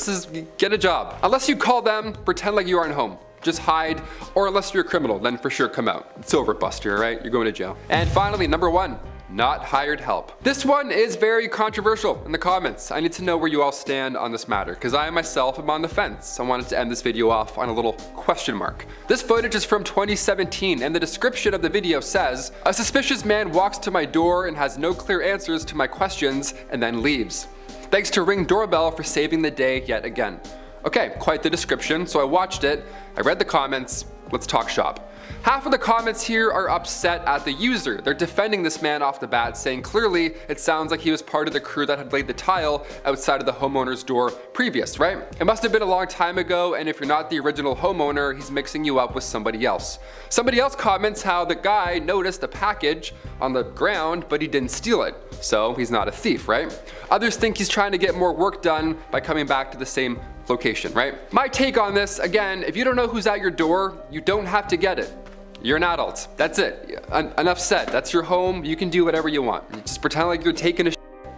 Get a job. Unless you call them, pretend like you aren't home. Just hide, or unless you're a criminal, then for sure come out. It's over, Buster, right? You're going to jail. And finally, number 1. Not hired help. This one is very controversial in the comments. I need to know where you all stand on this matter, because I myself am on the fence. I wanted to end this video off on a little question mark. This footage is from 2017, and the description of the video says, a suspicious man walks to my door and has no clear answers to my questions and then leaves. Thanks to Ring Doorbell for saving the day yet again. Okay, quite the description, so I watched it, I read the comments, let's talk shop. Half of the comments here are upset at the user. They're defending this man off the bat, saying clearly it sounds like he was part of the crew that had laid the tile outside of the homeowner's door previous, right? It must have been a long time ago, and if you're not the original homeowner, he's mixing you up with somebody else. Somebody else comments how the guy noticed a package on the ground, but he didn't steal it. So he's not a thief, right? Others think he's trying to get more work done by coming back to the same location, right? My take on this, again, if you don't know who's at your door, you don't have to get it. You're an adult. That's it. Enough said. That's your home. You can do whatever you want. You just pretend like you're taking a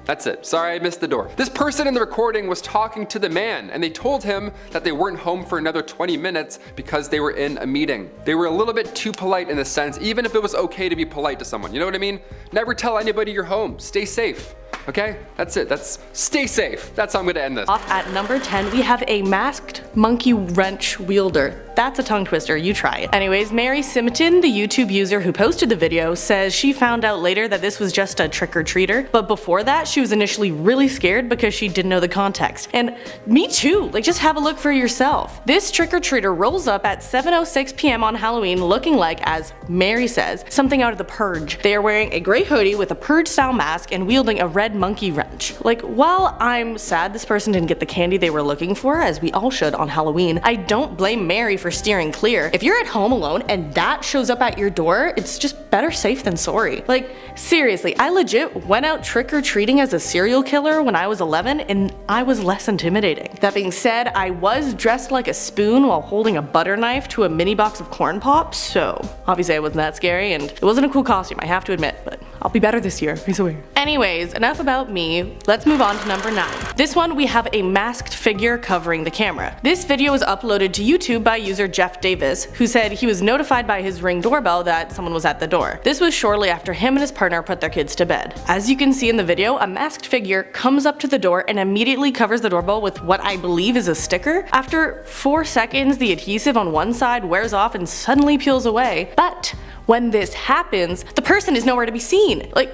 That's it. Sorry, I missed the door. This person in the recording was talking to the man, and they told him that they weren't home for another 20 minutes because they were in a meeting. They were a little bit too polite in a sense, even if it was okay to be polite to someone. You know what I mean? Never tell anybody you're home. Stay safe. Okay? That's it. Stay safe. That's how I'm gonna end this. Off at number 10, we have a masked monkey wrench wielder. That's a tongue twister, you try it. Anyways, Mary Simonton, the YouTube user who posted the video, says she found out later that this was just a trick-or-treater, but before that, she was initially really scared because she didn't know the context. And me too, like just have a look for yourself. This trick-or-treater rolls up at 7:06 p.m. on Halloween looking like, as Mary says, something out of The Purge. They are wearing a gray hoodie with a Purge-style mask and wielding a red monkey wrench. Like, while I'm sad this person didn't get the candy they were looking for, as we all should on Halloween, I don't blame Mary for steering clear. If you're at home alone and that shows up at your door, it's just better safe than sorry. Like, seriously, I legit went out trick-or-treating as a serial killer when I was 11 and I was less intimidating. That being said, I was dressed like a spoon while holding a butter knife to a mini box of corn pops, so obviously I wasn't that scary and it wasn't a cool costume, I have to admit, but I'll be better this year, I swear. Anyways, enough about me, let's move on to number 9. This one we have a masked figure covering the camera. This video was uploaded to YouTube by user Jeff Davis, who said he was notified by his Ring doorbell that someone was at the door. This was shortly after him and his partner put their kids to bed. As you can see in the video, a masked figure comes up to the door and immediately covers the doorbell with what I believe is a sticker. After 4 seconds, the adhesive on one side wears off and suddenly peels away. But When this happens, the person is nowhere to be seen. Like,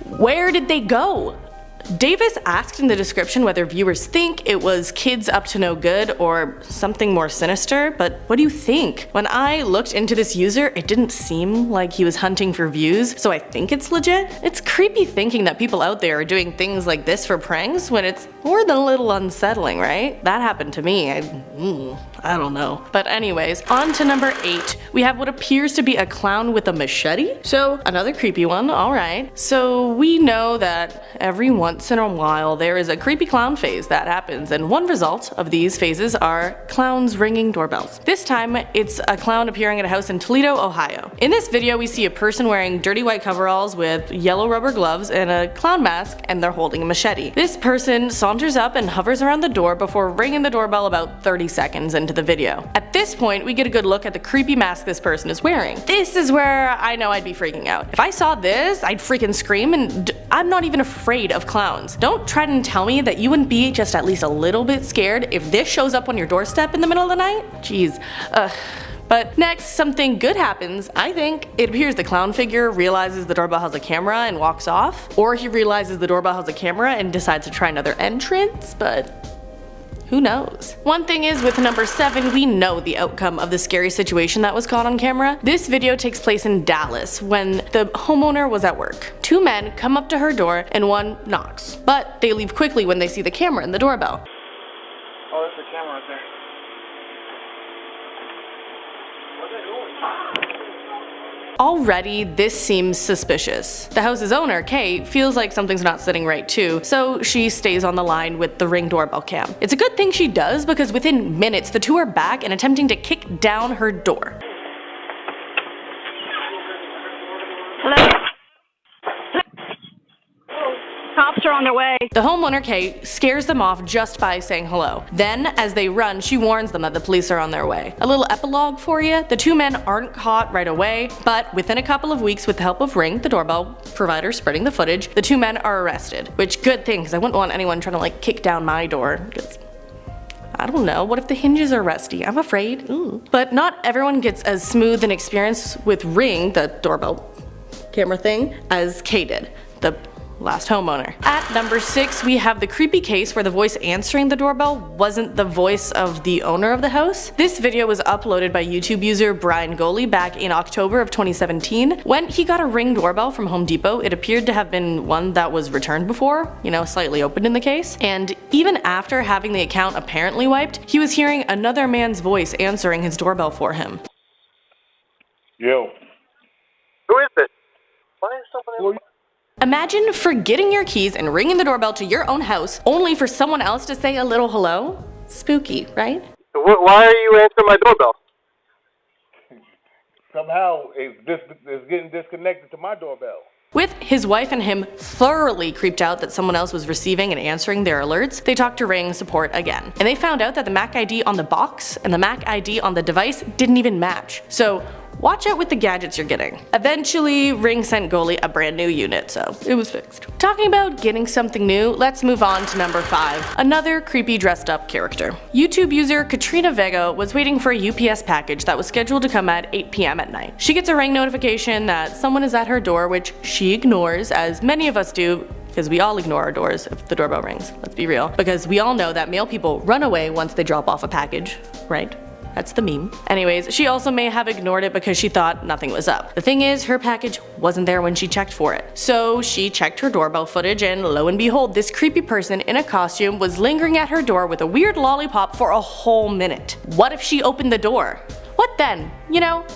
where did they go? Davis asked in the description whether viewers think it was kids up to no good or something more sinister, but what do you think? When I looked into this user, it didn't seem like he was hunting for views, so I think it's legit. It's creepy thinking that people out there are doing things like this for pranks when it's more than a little unsettling, right? That happened to me. I don't know. But anyways, on to number 8. We have what appears to be a clown with a machete. So another creepy one, alright. So we know that every once in a while there is a creepy clown phase that happens, and one result of these phases are clowns ringing doorbells. This time it's a clown appearing at a house in Toledo, Ohio. In this video we see a person wearing dirty white coveralls with yellow rubber gloves and a clown mask, and they're holding a machete. This person saunters up and hovers around the door before ringing the doorbell about 30 seconds into the video. At this point we get a good look at the creepy mask this person is wearing. This is where I know I'd be freaking out. If I saw this, I'd freaking scream, and I'm not even afraid of clowns. Don't try and tell me that you wouldn't be just at least a little bit scared if this shows up on your doorstep in the middle of the night. Jeez. But next, something good happens, I think. It appears the clown figure realizes the doorbell has a camera and walks off, or he realizes the doorbell has a camera and decides to try another entrance, but who knows? One thing is, with number 7, we know the outcome of the scary situation that was caught on camera. This video takes place in Dallas when the homeowner was at work. 2 men come up to her door and one knocks, but they leave quickly when they see the camera in the doorbell. Oh, that's the camera right there. Already, this seems suspicious. The house's owner, Kay, feels like something's not sitting right too, so she stays on the line with the Ring doorbell cam. It's a good thing she does, because within minutes the two are back and attempting to kick down her door. Hello? Cops are on their way. The homeowner, Kay, scares them off just by saying hello. Then, as they run, she warns them that the police are on their way. A little epilogue for you: the 2 men aren't caught right away, but within a couple of weeks, with the help of Ring, the doorbell provider spreading the footage, the 2 men are arrested. Which, good thing, because I wouldn't want anyone trying to like kick down my door, because I don't know, what if the hinges are rusty? I'm afraid. Ooh. But not everyone gets as smooth an experience with Ring, the doorbell camera thing, as Kay did, the last homeowner. At number 6, we have the creepy case where the voice answering the doorbell wasn't the voice of the owner of the house. This video was uploaded by YouTube user Brian Goley back in October of 2017. When he got a Ring doorbell from Home Depot, it appeared to have been one that was returned before, slightly opened in the case. And even after having the account apparently wiped, he was hearing another man's voice answering his doorbell for him. Yo. Who is this? Why is somebody... Imagine forgetting your keys and ringing the doorbell to your own house only for someone else to say a little hello? Spooky, right? Why are you answering my doorbell? Somehow it's getting disconnected to my doorbell. With his wife and him thoroughly creeped out that someone else was receiving and answering their alerts, they talked to Ring support again. And they found out that the MAC ID on the box and the MAC ID on the device didn't even match. So watch out with the gadgets you're getting. Eventually, Ring sent Goley a brand new unit, so it was fixed. Talking about getting something new, let's move on to number 5, another creepy dressed up character. YouTube user Katrina Vega was waiting for a UPS package that was scheduled to come at 8 p.m. at night. She gets a Ring notification that someone is at her door, which she ignores, as many of us do, because we all ignore our doors if the doorbell rings. Let's be real. Because we all know that mail people run away once they drop off a package, right? That's the meme. Anyways, she also may have ignored it because she thought nothing was up. The thing is, her package wasn't there when she checked for it. So she checked her doorbell footage, and lo and behold, this creepy person in a costume was lingering at her door with a weird lollipop for a whole minute. What if she opened the door? What then?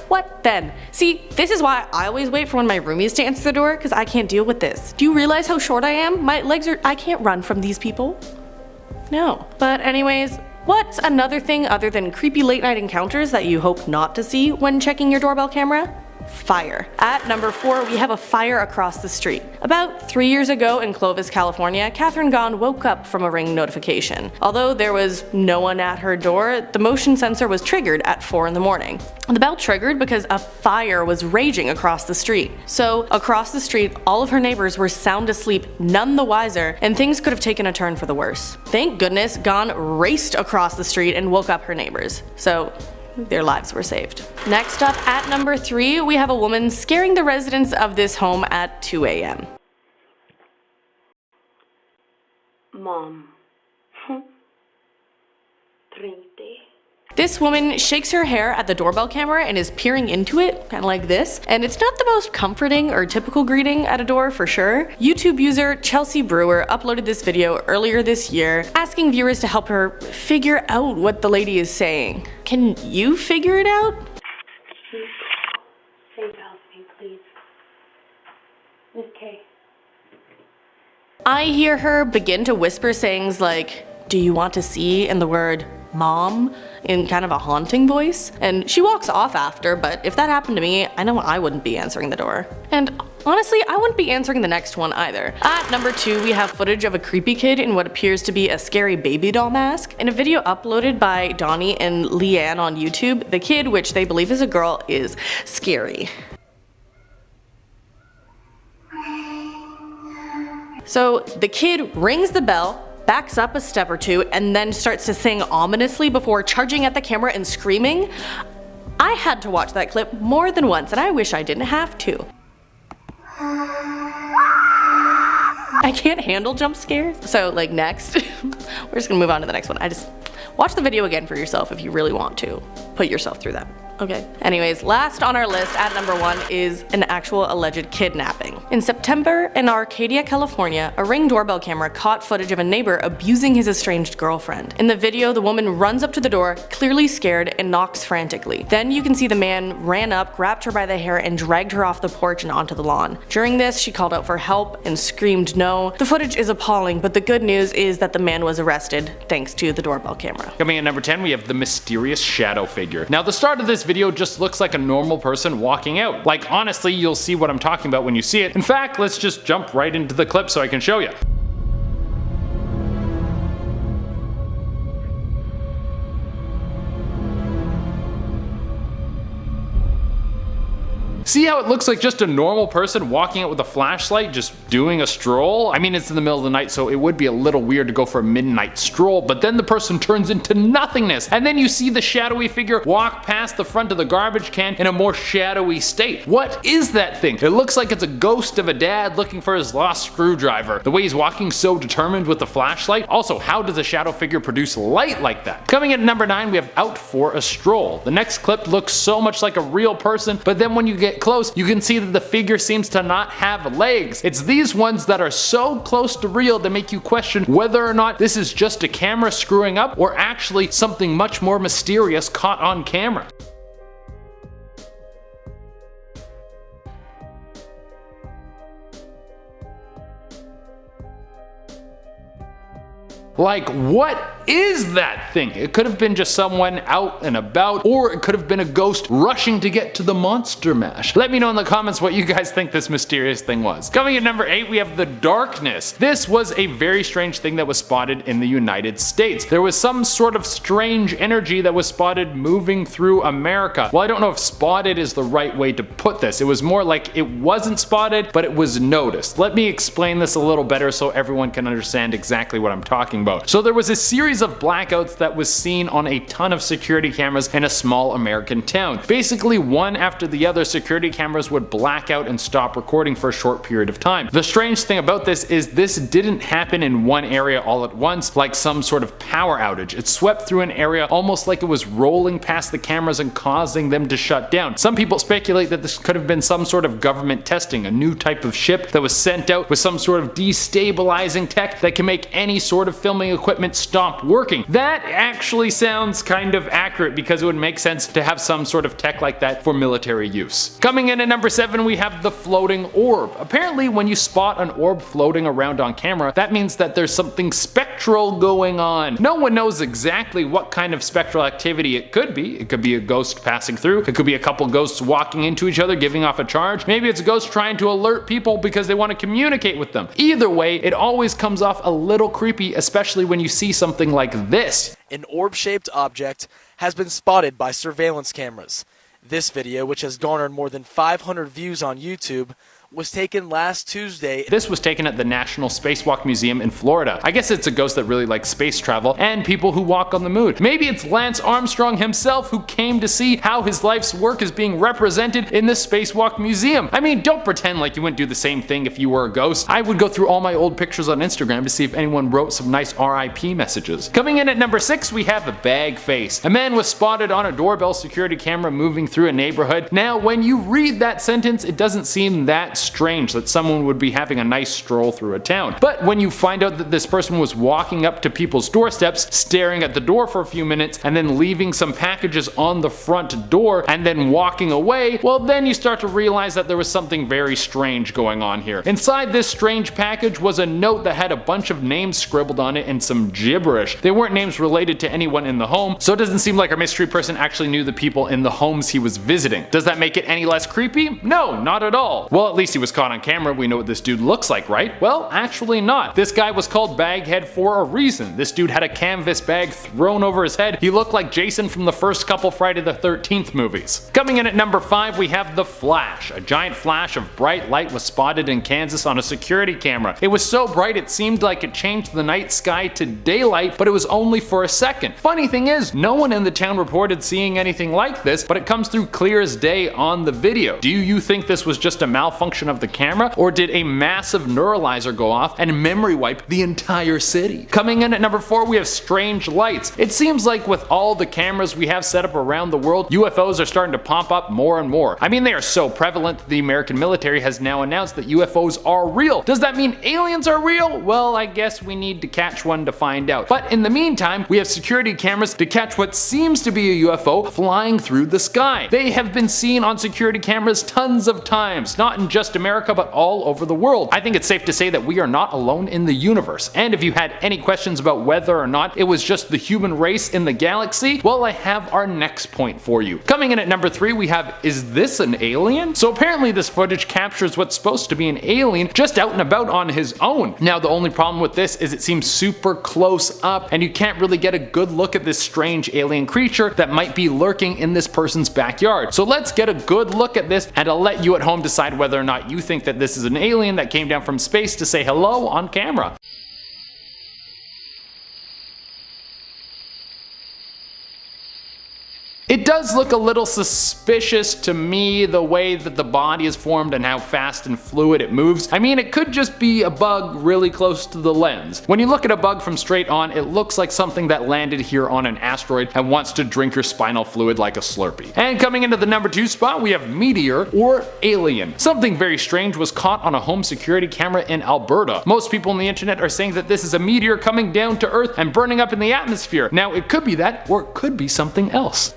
What then? See, this is why I always wait for one of my roomies to answer the door, because I can't deal with this. Do you realize how short I am? I can't run from these people. No. But anyways, what's another thing other than creepy late night encounters that you hope not to see when checking your doorbell camera? Fire. At number 4, we have a fire across the street. About 3 years ago in Clovis, California, Catherine Gahn woke up from a Ring notification. Although there was no one at her door, the motion sensor was triggered at 4 in the morning. The bell triggered because a fire was raging across the street. So across the street, all of her neighbors were sound asleep, none the wiser, and things could have taken a turn for the worse. Thank goodness, Gahn raced across the street and woke up her neighbors. So their lives were saved. Next up at number 3, we have a woman scaring the residents of this home at 2 a.m. Mom. 30. This woman shakes her hair at the doorbell camera and is peering into it, kind of like this. And it's not the most comforting or typical greeting at a door for sure. YouTube user Chelsea Brewer uploaded this video earlier this year, asking viewers to help her figure out what the lady is saying. Can you figure it out? Say help me, please. Miss K. I hear her begin to whisper sayings like, "Do you want to see?" and the word "mom" in kind of a haunting voice. And she walks off after, but if that happened to me, I know I wouldn't be answering the door. And honestly, I wouldn't be answering the next one either. At number 2, we have footage of a creepy kid in what appears to be a scary baby doll mask. In a video uploaded by Donnie and Leanne on YouTube, the kid, which they believe is a girl, is scary. So the kid rings the bell, backs up a step or two, and then starts to sing ominously before charging at the camera and screaming. I had to watch that clip more than once, and I wish I didn't have to. I can't handle jump scares. So like next, we're just gonna move on to the next one. Watch the video again for yourself if you really want to put yourself through that. Okay. Anyways, last on our list at number 1 is an actual alleged kidnapping. In September in Arcadia, California, a Ring doorbell camera caught footage of a neighbor abusing his estranged girlfriend. In the video, the woman runs up to the door, clearly scared, and knocks frantically. Then you can see the man ran up, grabbed her by the hair, and dragged her off the porch and onto the lawn. During this, she called out for help and screamed no. The footage is appalling, but the good news is that the man was arrested thanks to the doorbell camera. Coming in number 10, we have the mysterious shadow figure. Now the start of this video just looks like a normal person walking out. Like honestly, you'll see what I'm talking about when you see it. In fact, let's just jump right into the clip so I can show you. See how it looks like just a normal person walking out with a flashlight, just doing a stroll? I mean, it's in the middle of the night, so it would be a little weird to go for a midnight stroll, but then the person turns into nothingness, and then you see the shadowy figure walk past the front of the garbage can in a more shadowy state. What is that thing? It looks like it's a ghost of a dad looking for his lost screwdriver. The way he's walking so determined with the flashlight. Also, how does a shadow figure produce light like that? Coming in at number 9, we have Out for a Stroll. The next clip looks so much like a real person, but then when you get close, you can see that the figure seems to not have legs. It's these ones that are so close to real that make you question whether or not this is just a camera screwing up or actually something much more mysterious caught on camera. Like, what is that thing? It could have been just someone out and about, or it could have been a ghost rushing to get to the monster mash. Let me know in the comments what you guys think this mysterious thing was. Coming in number 8, we have the darkness. This was a very strange thing that was spotted in the United States. There was some sort of strange energy that was spotted moving through America. Well, I don't know if spotted is the right way to put this. It was more like it wasn't spotted, but it was noticed. Let me explain this a little better so everyone can understand exactly what I'm talking about. So there was a series of blackouts that was seen on a ton of security cameras in a small American town. Basically, one after the other, security cameras would black out and stop recording for a short period of time. The strange thing about this is this didn't happen in one area all at once like some sort of power outage. It swept through an area almost like it was rolling past the cameras and causing them to shut down. Some people speculate that this could have been some sort of government testing, a new type of ship that was sent out with some sort of destabilizing tech that can make any sort of filming equipment stop working. That actually sounds kind of accurate because it would make sense to have some sort of tech like that for military use. Coming in at number 7, we have the floating orb. Apparently, when you spot an orb floating around on camera, that means that there's something spectral going on. No one knows exactly what kind of spectral activity it could be. It could be a ghost passing through. It could be a couple ghosts walking into each other, giving off a charge. Maybe it's a ghost trying to alert people because they want to communicate with them. Either way, it always comes off a little creepy, especially when you see something like this. An orb-shaped object has been spotted by surveillance cameras. This video, which has garnered more than 500 views on YouTube, was taken last Tuesday. This was taken at the National Spacewalk Museum in Florida. I guess it's a ghost that really likes space travel and people who walk on the moon. Maybe it's Lance Armstrong himself who came to see how his life's work is being represented in the Spacewalk Museum. I mean, don't pretend like you wouldn't do the same thing if you were a ghost. I would go through all my old pictures on Instagram to see if anyone wrote some nice RIP messages. Coming in at number 6, we have a bag face. A man was spotted on a doorbell security camera moving through a neighborhood. Now, when you read that sentence, it doesn't seem that strange that someone would be having a nice stroll through a town. But when you find out that this person was walking up to people's doorsteps, staring at the door for a few minutes, and then leaving some packages on the front door, and then walking away, well, then you start to realize that there was something very strange going on here. Inside this strange package was a note that had a bunch of names scribbled on it and some gibberish. They weren't names related to anyone in the home, so it doesn't seem like our mystery person actually knew the people in the homes he was visiting. Does that make it any less creepy? No, not at all. Well, at least he was caught on camera. We know what this dude looks like, right? Well, actually not. This guy was called Baghead for a reason. This dude had a canvas bag thrown over his head. He looked like Jason from the first couple Friday the 13th movies. Coming in at number 5, we have the Flash. A giant flash of bright light was spotted in Kansas on a security camera. It was so bright it seemed like it changed the night sky to daylight, but it was only for a second. Funny thing is, no one in the town reported seeing anything like this, but it comes through clear as day on the video. Do you think this was just a malfunction of the camera, or did a massive neuralizer go off and memory wipe the entire city? Coming in at number 4, we have strange lights. It seems like with all the cameras we have set up around the world, UFOs are starting to pop up more and more. I mean, they are so prevalent that the American military has now announced that UFOs are real. Does that mean aliens are real? Well, I guess we need to catch one to find out. But in the meantime, we have security cameras to catch what seems to be a UFO flying through the sky. They have been seen on security cameras tons of times, not in just America, but all over the world. I think it's safe to say that we are not alone in the universe. And if you had any questions about whether or not it was just the human race in the galaxy, well, I have our next point for you. Coming in at number 3, we have, is this an alien? So apparently this footage captures what's supposed to be an alien just out and about on his own. Now, the only problem with this is it seems super close up, and you can't really get a good look at this strange alien creature that might be lurking in this person's backyard. So let's get a good look at this, and I'll let you at home decide whether or not you think that this is an alien that came down from space to say hello on camera. It does look a little suspicious to me, the way that the body is formed and how fast and fluid it moves. I mean, it could just be a bug really close to the lens. When you look at a bug from straight on, it looks like something that landed here on an asteroid and wants to drink your spinal fluid like a Slurpee. And coming into the number 2 spot, we have meteor or alien. Something very strange was caught on a home security camera in Alberta. Most people on the internet are saying that this is a meteor coming down to Earth and burning up in the atmosphere. Now, it could be that, or it could be something else.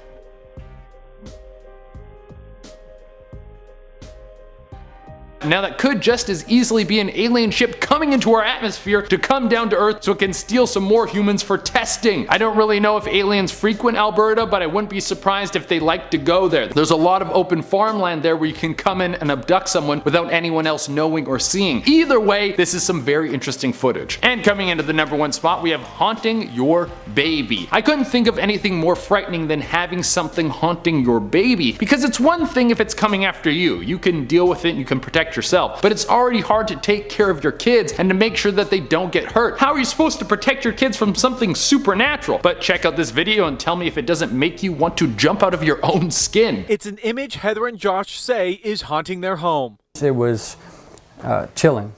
Now that could just as easily be an alien ship coming into our atmosphere to come down to Earth so it can steal some more humans for testing. I don't really know if aliens frequent Alberta, but I wouldn't be surprised if they like to go there. There's a lot of open farmland there where you can come in and abduct someone without anyone else knowing or seeing. Either way, this is some very interesting footage. And coming into the number 1 spot, we have haunting your baby. I couldn't think of anything more frightening than having something haunting your baby, because it's one thing if it's coming after you. You can deal with it and you can protect yourself, but it's already hard to take care of your kids and to make sure that they don't get hurt. How are you supposed to protect your kids from something supernatural? But check out this video and tell me if it doesn't make you want to jump out of your own skin. It's an image Heather and Josh say is haunting their home. It was chilling.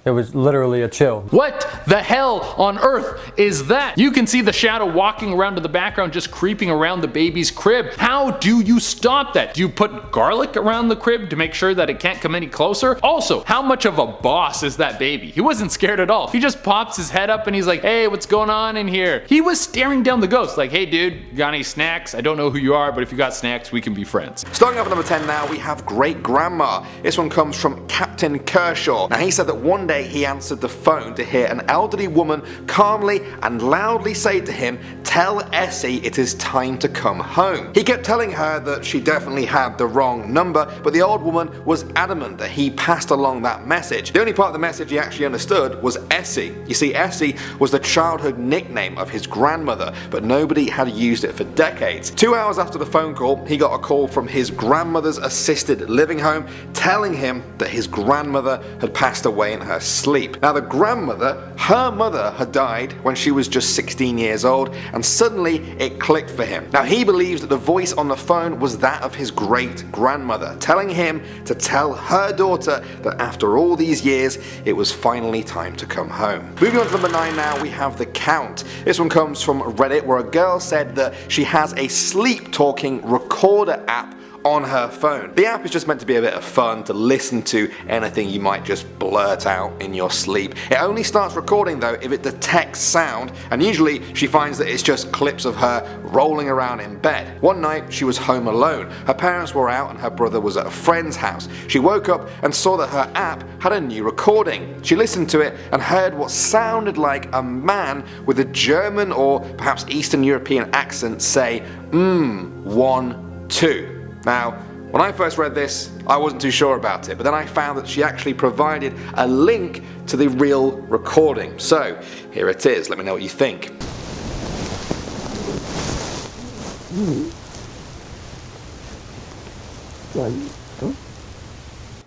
It was literally a chill. What the hell on earth is that? You can see the shadow walking around in the background, just creeping around the baby's crib. How do you stop that? Do you put garlic around the crib to make sure that it can't come any closer? Also, how much of a boss is that baby? He wasn't scared at all. He just pops his head up and he's like, hey, what's going on in here? He was staring down the ghost like, hey dude, you got any snacks? I don't know who you are, but if you got snacks, we can be friends. Starting off at number 10 now, we have Great Grandma. This one comes from Captain Kershaw. Now he said that one day day he answered the phone to hear an elderly woman calmly and loudly say to him, "Tell Essie it is time to come home." He kept telling her that she definitely had the wrong number, but the old woman was adamant that he passed along that message. The only part of the message he actually understood was Essie. You see, Essie was the childhood nickname of his grandmother, but nobody had used it for decades. 2 hours after the phone call, he got a call from his grandmother's assisted living home telling him that his grandmother had passed away in her sleep. Now the grandmother, her mother, had died when she was just 16 years old, and suddenly it clicked for him. Now he believes that the voice on the phone was that of his great grandmother, telling him to tell her daughter that after all these years, it was finally time to come home. Moving on to number 9 now, we have The Count. This one comes from Reddit, where a girl said that she has a sleep talking recorder app on her phone. The app is just meant to be a bit of fun to listen to anything you might just blurt out in your sleep. It only starts recording though if it detects sound, and usually she finds that it's just clips of her rolling around in bed. One night she was home alone. Her parents were out and her brother was at a friend's house. She woke up and saw that her app had a new recording. She listened to it and heard what sounded like a man with a German or perhaps Eastern European accent say, 1, 2. Now, when I first read this, I wasn't too sure about it, but then I found that she actually provided a link to the real recording. So, here it is. Let me know what you think.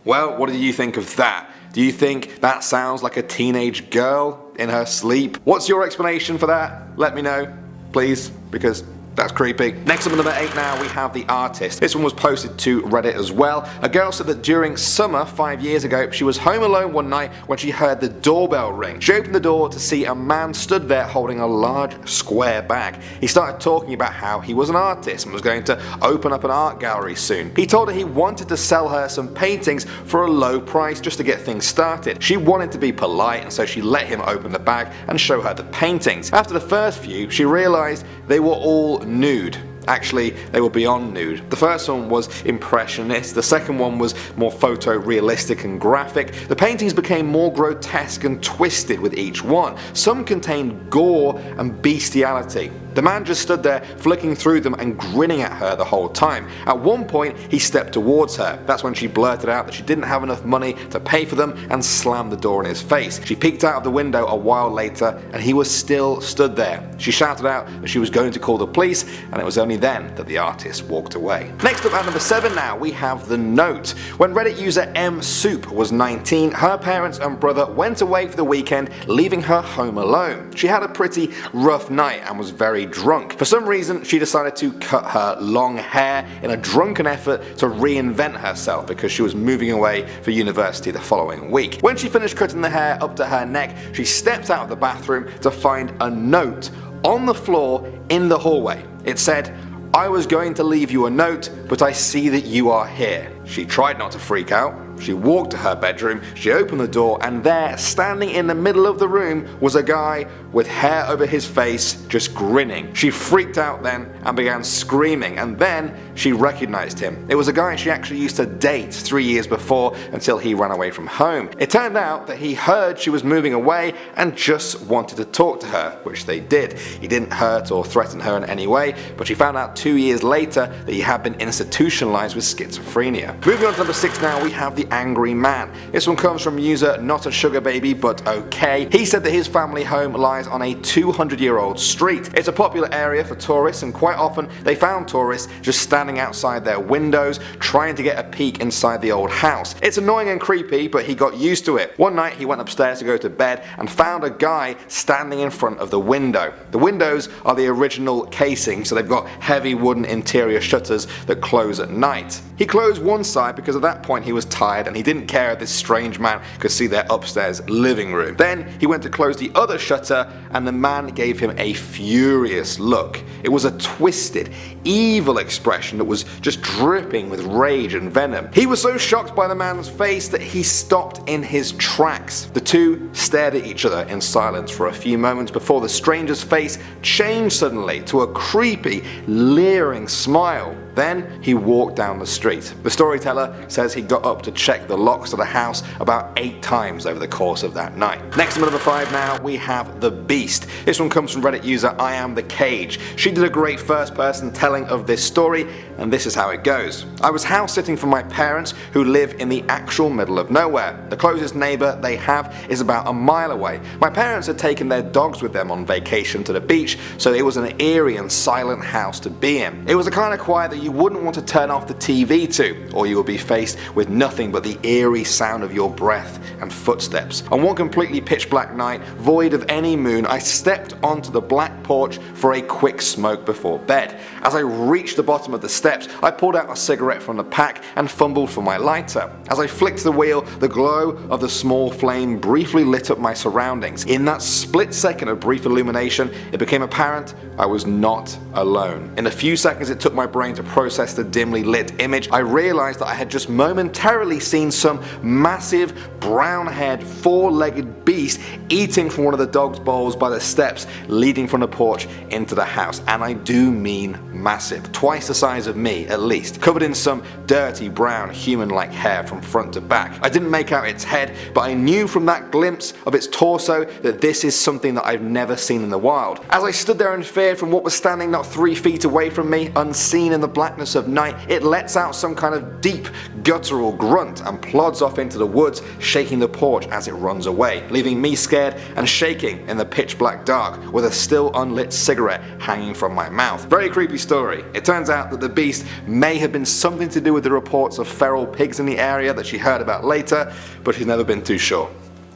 Well, what do you think of that? Do you think that sounds like a teenage girl in her sleep? What's your explanation for that? Let me know, please, because that's creepy. Next up at number 8 now, we have The Artist. This one was posted to Reddit as well. A girl said that during summer 5 years ago, she was home alone one night when she heard the doorbell ring. She opened the door to see a man stood there holding a large square bag. He started talking about how he was an artist and was going to open up an art gallery soon. He told her he wanted to sell her some paintings for a low price just to get things started. She wanted to be polite, and so she let him open the bag and show her the paintings. After the first few, she realized they were all nude. Actually, they were beyond nude. The first one was impressionist, the second one was more photorealistic and graphic. The paintings became more grotesque and twisted with each one. Some contained gore and bestiality. The man just stood there flicking through them and grinning at her the whole time. At one point, he stepped towards her. That's when she blurted out that she didn't have enough money to pay for them and slammed the door in his face. She peeked out of the window a while later and he was still stood there. She shouted out that she was going to call the police, and it was only then that the artist walked away. Next up at number 7 now, we have The Note. When Reddit user M Soup was 19, her parents and brother went away for the weekend, leaving her home alone. She had a pretty rough night and was very drunk. For some reason, she decided to cut her long hair in a drunken effort to reinvent herself because she was moving away for university the following week. When she finished cutting the hair up to her neck, she stepped out of the bathroom to find a note on the floor in the hallway. It said, "I was going to leave you a note, but I see that you are here." She tried not to freak out. She walked to her bedroom, she opened the door, and there, standing in the middle of the room, was a guy with hair over his face, just grinning. She freaked out then and began screaming, and then she recognized him. It was a guy she actually used to date 3 years before until he ran away from home. It turned out that he heard she was moving away and just wanted to talk to her, which they did. He didn't hurt or threaten her in any way, but she found out 2 years later that he had been institutionalized with schizophrenia. Moving on to number 6 now, we have The Angry Man. This one comes from user Not a Sugar Baby But Okay. He said that his family home lies on a 200-year-old street. It's a popular area for tourists, and quite often they found tourists just standing outside their windows trying to get a peek inside the old house. It's annoying and creepy, but he got used to it. One night he went upstairs to go to bed and found a guy standing in front of the window. The windows are the original casing, so they've got heavy wooden interior shutters that close at night. He closed one side because at that point he was tired and he didn't care if this strange man could see their upstairs living room. Then he went to close the other shutter and the man gave him a furious look. It was a twisted, evil expression that was just dripping with rage and venom. He was so shocked by the man's face that he stopped in his tracks. The two stared at each other in silence for a few moments before the stranger's face changed suddenly to a creepy, leering smile. Then he walked down the street. The storyteller says he got up to check the locks of the house about 8 times over the course of that night. Next to number 5 now, we have The Beast. This one comes from Reddit user I Am The Cage. She did a great first person telling of this story, and this is how it goes. I was house sitting for my parents who live in the actual middle of nowhere. The closest neighbour they have is about a mile away. My parents had taken their dogs with them on vacation to the beach, so it was an eerie and silent house to be in. It was the kind of quiet that you wouldn't want to turn off the TV to, or you would be faced with nothing but the eerie sound of your breath and footsteps. On one completely pitch black night, void of any moon, I stepped onto the black porch for a quick smoke before bed. As I reached the bottom of the steps, I pulled out a cigarette from the pack and fumbled for my lighter. As I flicked the wheel, the glow of the small flame briefly lit up my surroundings. In that split second of brief illumination, it became apparent I was not alone. In the few seconds it took my brain to process the dimly lit image, I realized that I had just momentarily seen some massive, brown-haired, 4-legged beast eating from one of the dog's bowls by the steps leading from the porch into the house. And I do mean massive. Twice the size of me, at least. Covered in some dirty, brown, human-like hair from front to back. I didn't make out its head, but I knew from that glimpse of its torso that this is something that I've never seen in the wild. As I stood there in fear from what was standing not 3 feet away from me, unseen in the blackness of night, it lets out some kind of deep, guttural grunt and plods off into the woods, shaking the porch as it runs away, leaving me scared and shaking in the pitch black dark with a still unlit cigarette hanging from my mouth. Very creepy story. It turns out that the beast may have been something to do with the reports of feral pigs in the area that she heard about later, but she's never been too sure.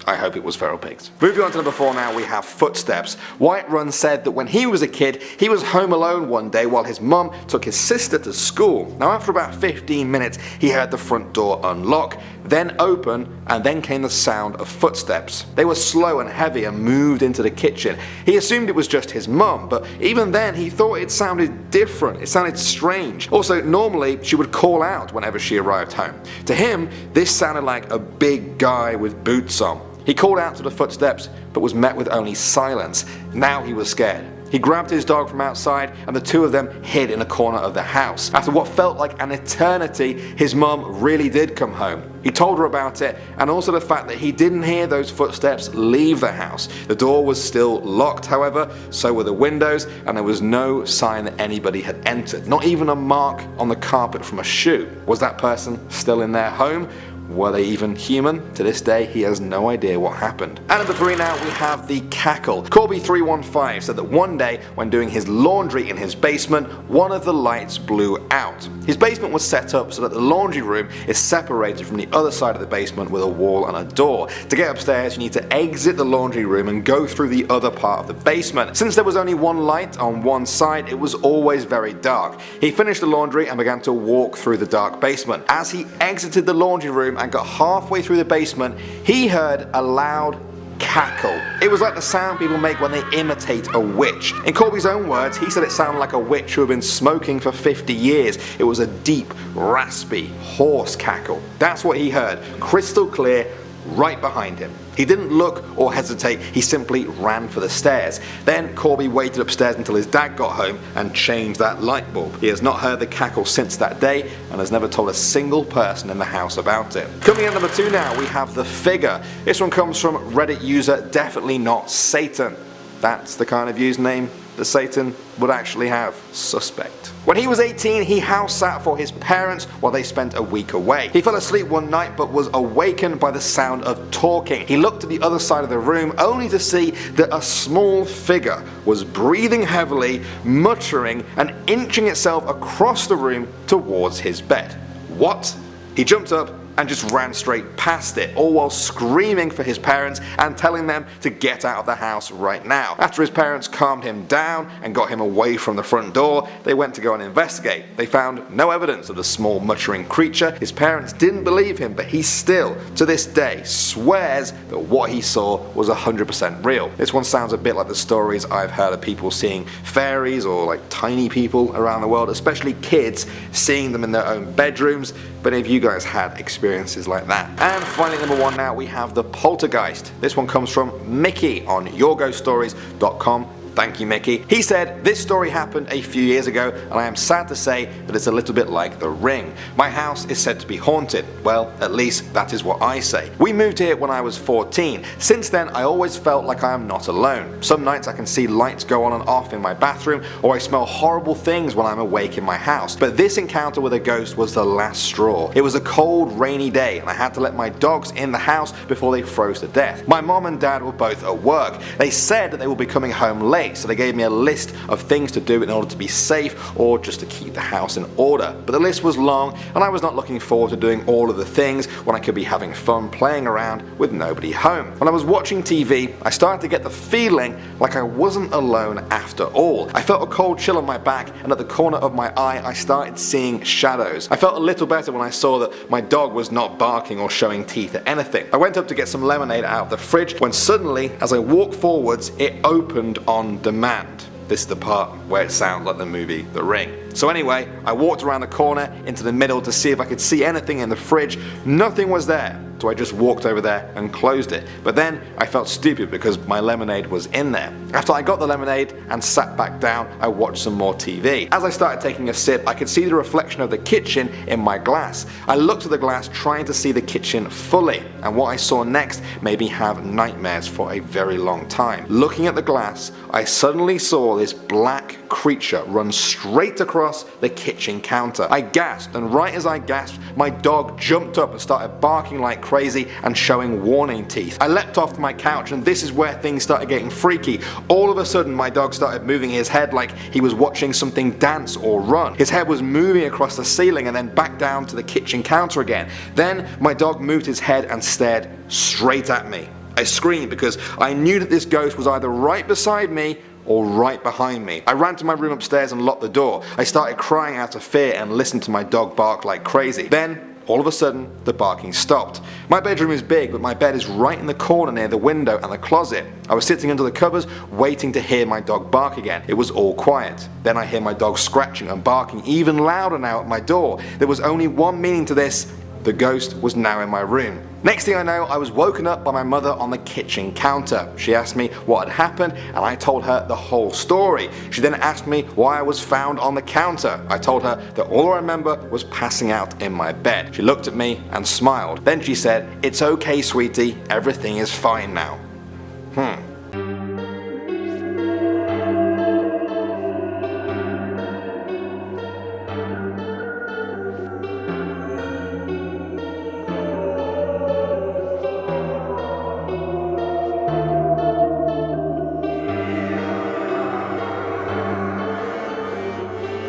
I hope it was feral pigs. Moving on to number 4 now, we have footsteps. Whiterun said that when he was a kid, he was home alone one day while his mum took his sister to school. Now after about 15 minutes, he heard the front door unlock, then open, and then came the sound of footsteps. They were slow and heavy and moved into the kitchen. He assumed it was just his mum, but even then he thought it sounded different. It sounded strange. Also, normally she would call out whenever she arrived home. To him, this sounded like a big guy with boots on. He called out to the footsteps, but was met with only silence. Now he was scared. He grabbed his dog from outside and the two of them hid in a corner of the house. After what felt like an eternity, his mum really did come home. He told her about it and also the fact that he didn't hear those footsteps leave the house. The door was still locked, however, so were the windows, and there was no sign that anybody had entered. Not even a mark on the carpet from a shoe. Was that person still in their home? Were they even human? To this day, he has no idea what happened. At number 3 now, we have the cackle. Corby315 said that one day, when doing his laundry in his basement, one of the lights blew out. His basement was set up so that the laundry room is separated from the other side of the basement with a wall and a door. To get upstairs, you need to exit the laundry room and go through the other part of the basement. Since there was only one light on one side, it was always very dark. He finished the laundry and began to walk through the dark basement. As he exited the laundry room and got halfway through the basement, he heard a loud cackle. It was like the sound people make when they imitate a witch. In Corby's own words, he said it sounded like a witch who had been smoking for 50 years. It was a deep, raspy, hoarse cackle. That's what he heard, crystal clear, right behind him. He didn't look or hesitate, he simply ran for the stairs. Then Corby waited upstairs until his dad got home and changed that light bulb. He has not heard the cackle since that day and has never told a single person in the house about it. Coming in number 2 now, we have the figure. This one comes from Reddit user Definitely Not Satan. That's the kind of username that Satan would actually have. Suspect. When he was 18, he house sat for his parents while they spent a week away. He fell asleep one night but was awakened by the sound of talking. He looked to the other side of the room only to see that a small figure was breathing heavily, muttering and inching itself across the room towards his bed. What? He jumped up and just ran straight past it, all while screaming for his parents and telling them to get out of the house right now. After his parents calmed him down and got him away from the front door, they went to go and investigate. They found no evidence of the small muttering creature. His parents didn't believe him, but he still, to this day, swears that what he saw was 100% real. This one sounds a bit like the stories I've heard of people seeing fairies or like tiny people around the world, especially kids seeing them in their own bedrooms. But if you guys had experiences like that. And finally, number 1 now, we have the poltergeist. This one comes from Mickey on yourghoststories.com. Thank you, Mickey. He said, this story happened a few years ago, and I am sad to say that it's a little bit like The Ring. My house is said to be haunted. Well, at least that is what I say. We moved here when I was 14. Since then, I always felt like I am not alone. Some nights I can see lights go on and off in my bathroom, or I smell horrible things when I'm awake in my house. But this encounter with a ghost was the last straw. It was a cold, rainy day, and I had to let my dogs in the house before they froze to death. My mom and dad were both at work. They said that they would be coming home late, so they gave me a list of things to do in order to be safe or just to keep the house in order. But the list was long, and I was not looking forward to doing all of the things when I could be having fun playing around with nobody home. When I was watching TV, I started to get the feeling like I wasn't alone after all. I felt a cold chill on my back, and at the corner of my eye I started seeing shadows. I felt a little better when I saw that my dog was not barking or showing teeth at anything. I went up to get some lemonade out of the fridge when suddenly, as I walked forwards, it opened on demand. This is the part where it sounds like the movie The Ring. So anyway, I walked around the corner into the middle to see if I could see anything in the fridge. Nothing was there. So I just walked over there and closed it. But then I felt stupid because my lemonade was in there. After I got the lemonade and sat back down, I watched some more TV. As I started taking a sip, I could see the reflection of the kitchen in my glass. I looked at the glass trying to see the kitchen fully, and what I saw next made me have nightmares for a very long time. Looking at the glass, I suddenly saw this black creature run straight across the kitchen counter. I gasped, and right as I gasped, my dog jumped up and started barking like crazy and showing warning teeth. I leapt off my couch, and this is where things started getting freaky. All of a sudden my dog started moving his head like he was watching something dance or run. His head was moving across the ceiling and then back down to the kitchen counter again. Then my dog moved his head and stared straight at me. I screamed because I knew that this ghost was either right beside me or right behind me. I ran to my room upstairs and locked the door. I started crying out of fear and listened to my dog bark like crazy. Then all of a sudden, the barking stopped. My bedroom is big, but my bed is right in the corner near the window and the closet. I was sitting under the covers, waiting to hear my dog bark again. It was all quiet. Then I hear my dog scratching and barking even louder now at my door. There was only one meaning to this: the ghost was now in my room. Next thing I know, I was woken up by my mother on the kitchen counter. She asked me what had happened, and I told her the whole story. She then asked me why I was found on the counter. I told her that all I remember was passing out in my bed. She looked at me and smiled. Then she said, "It's okay, sweetie, everything is fine now."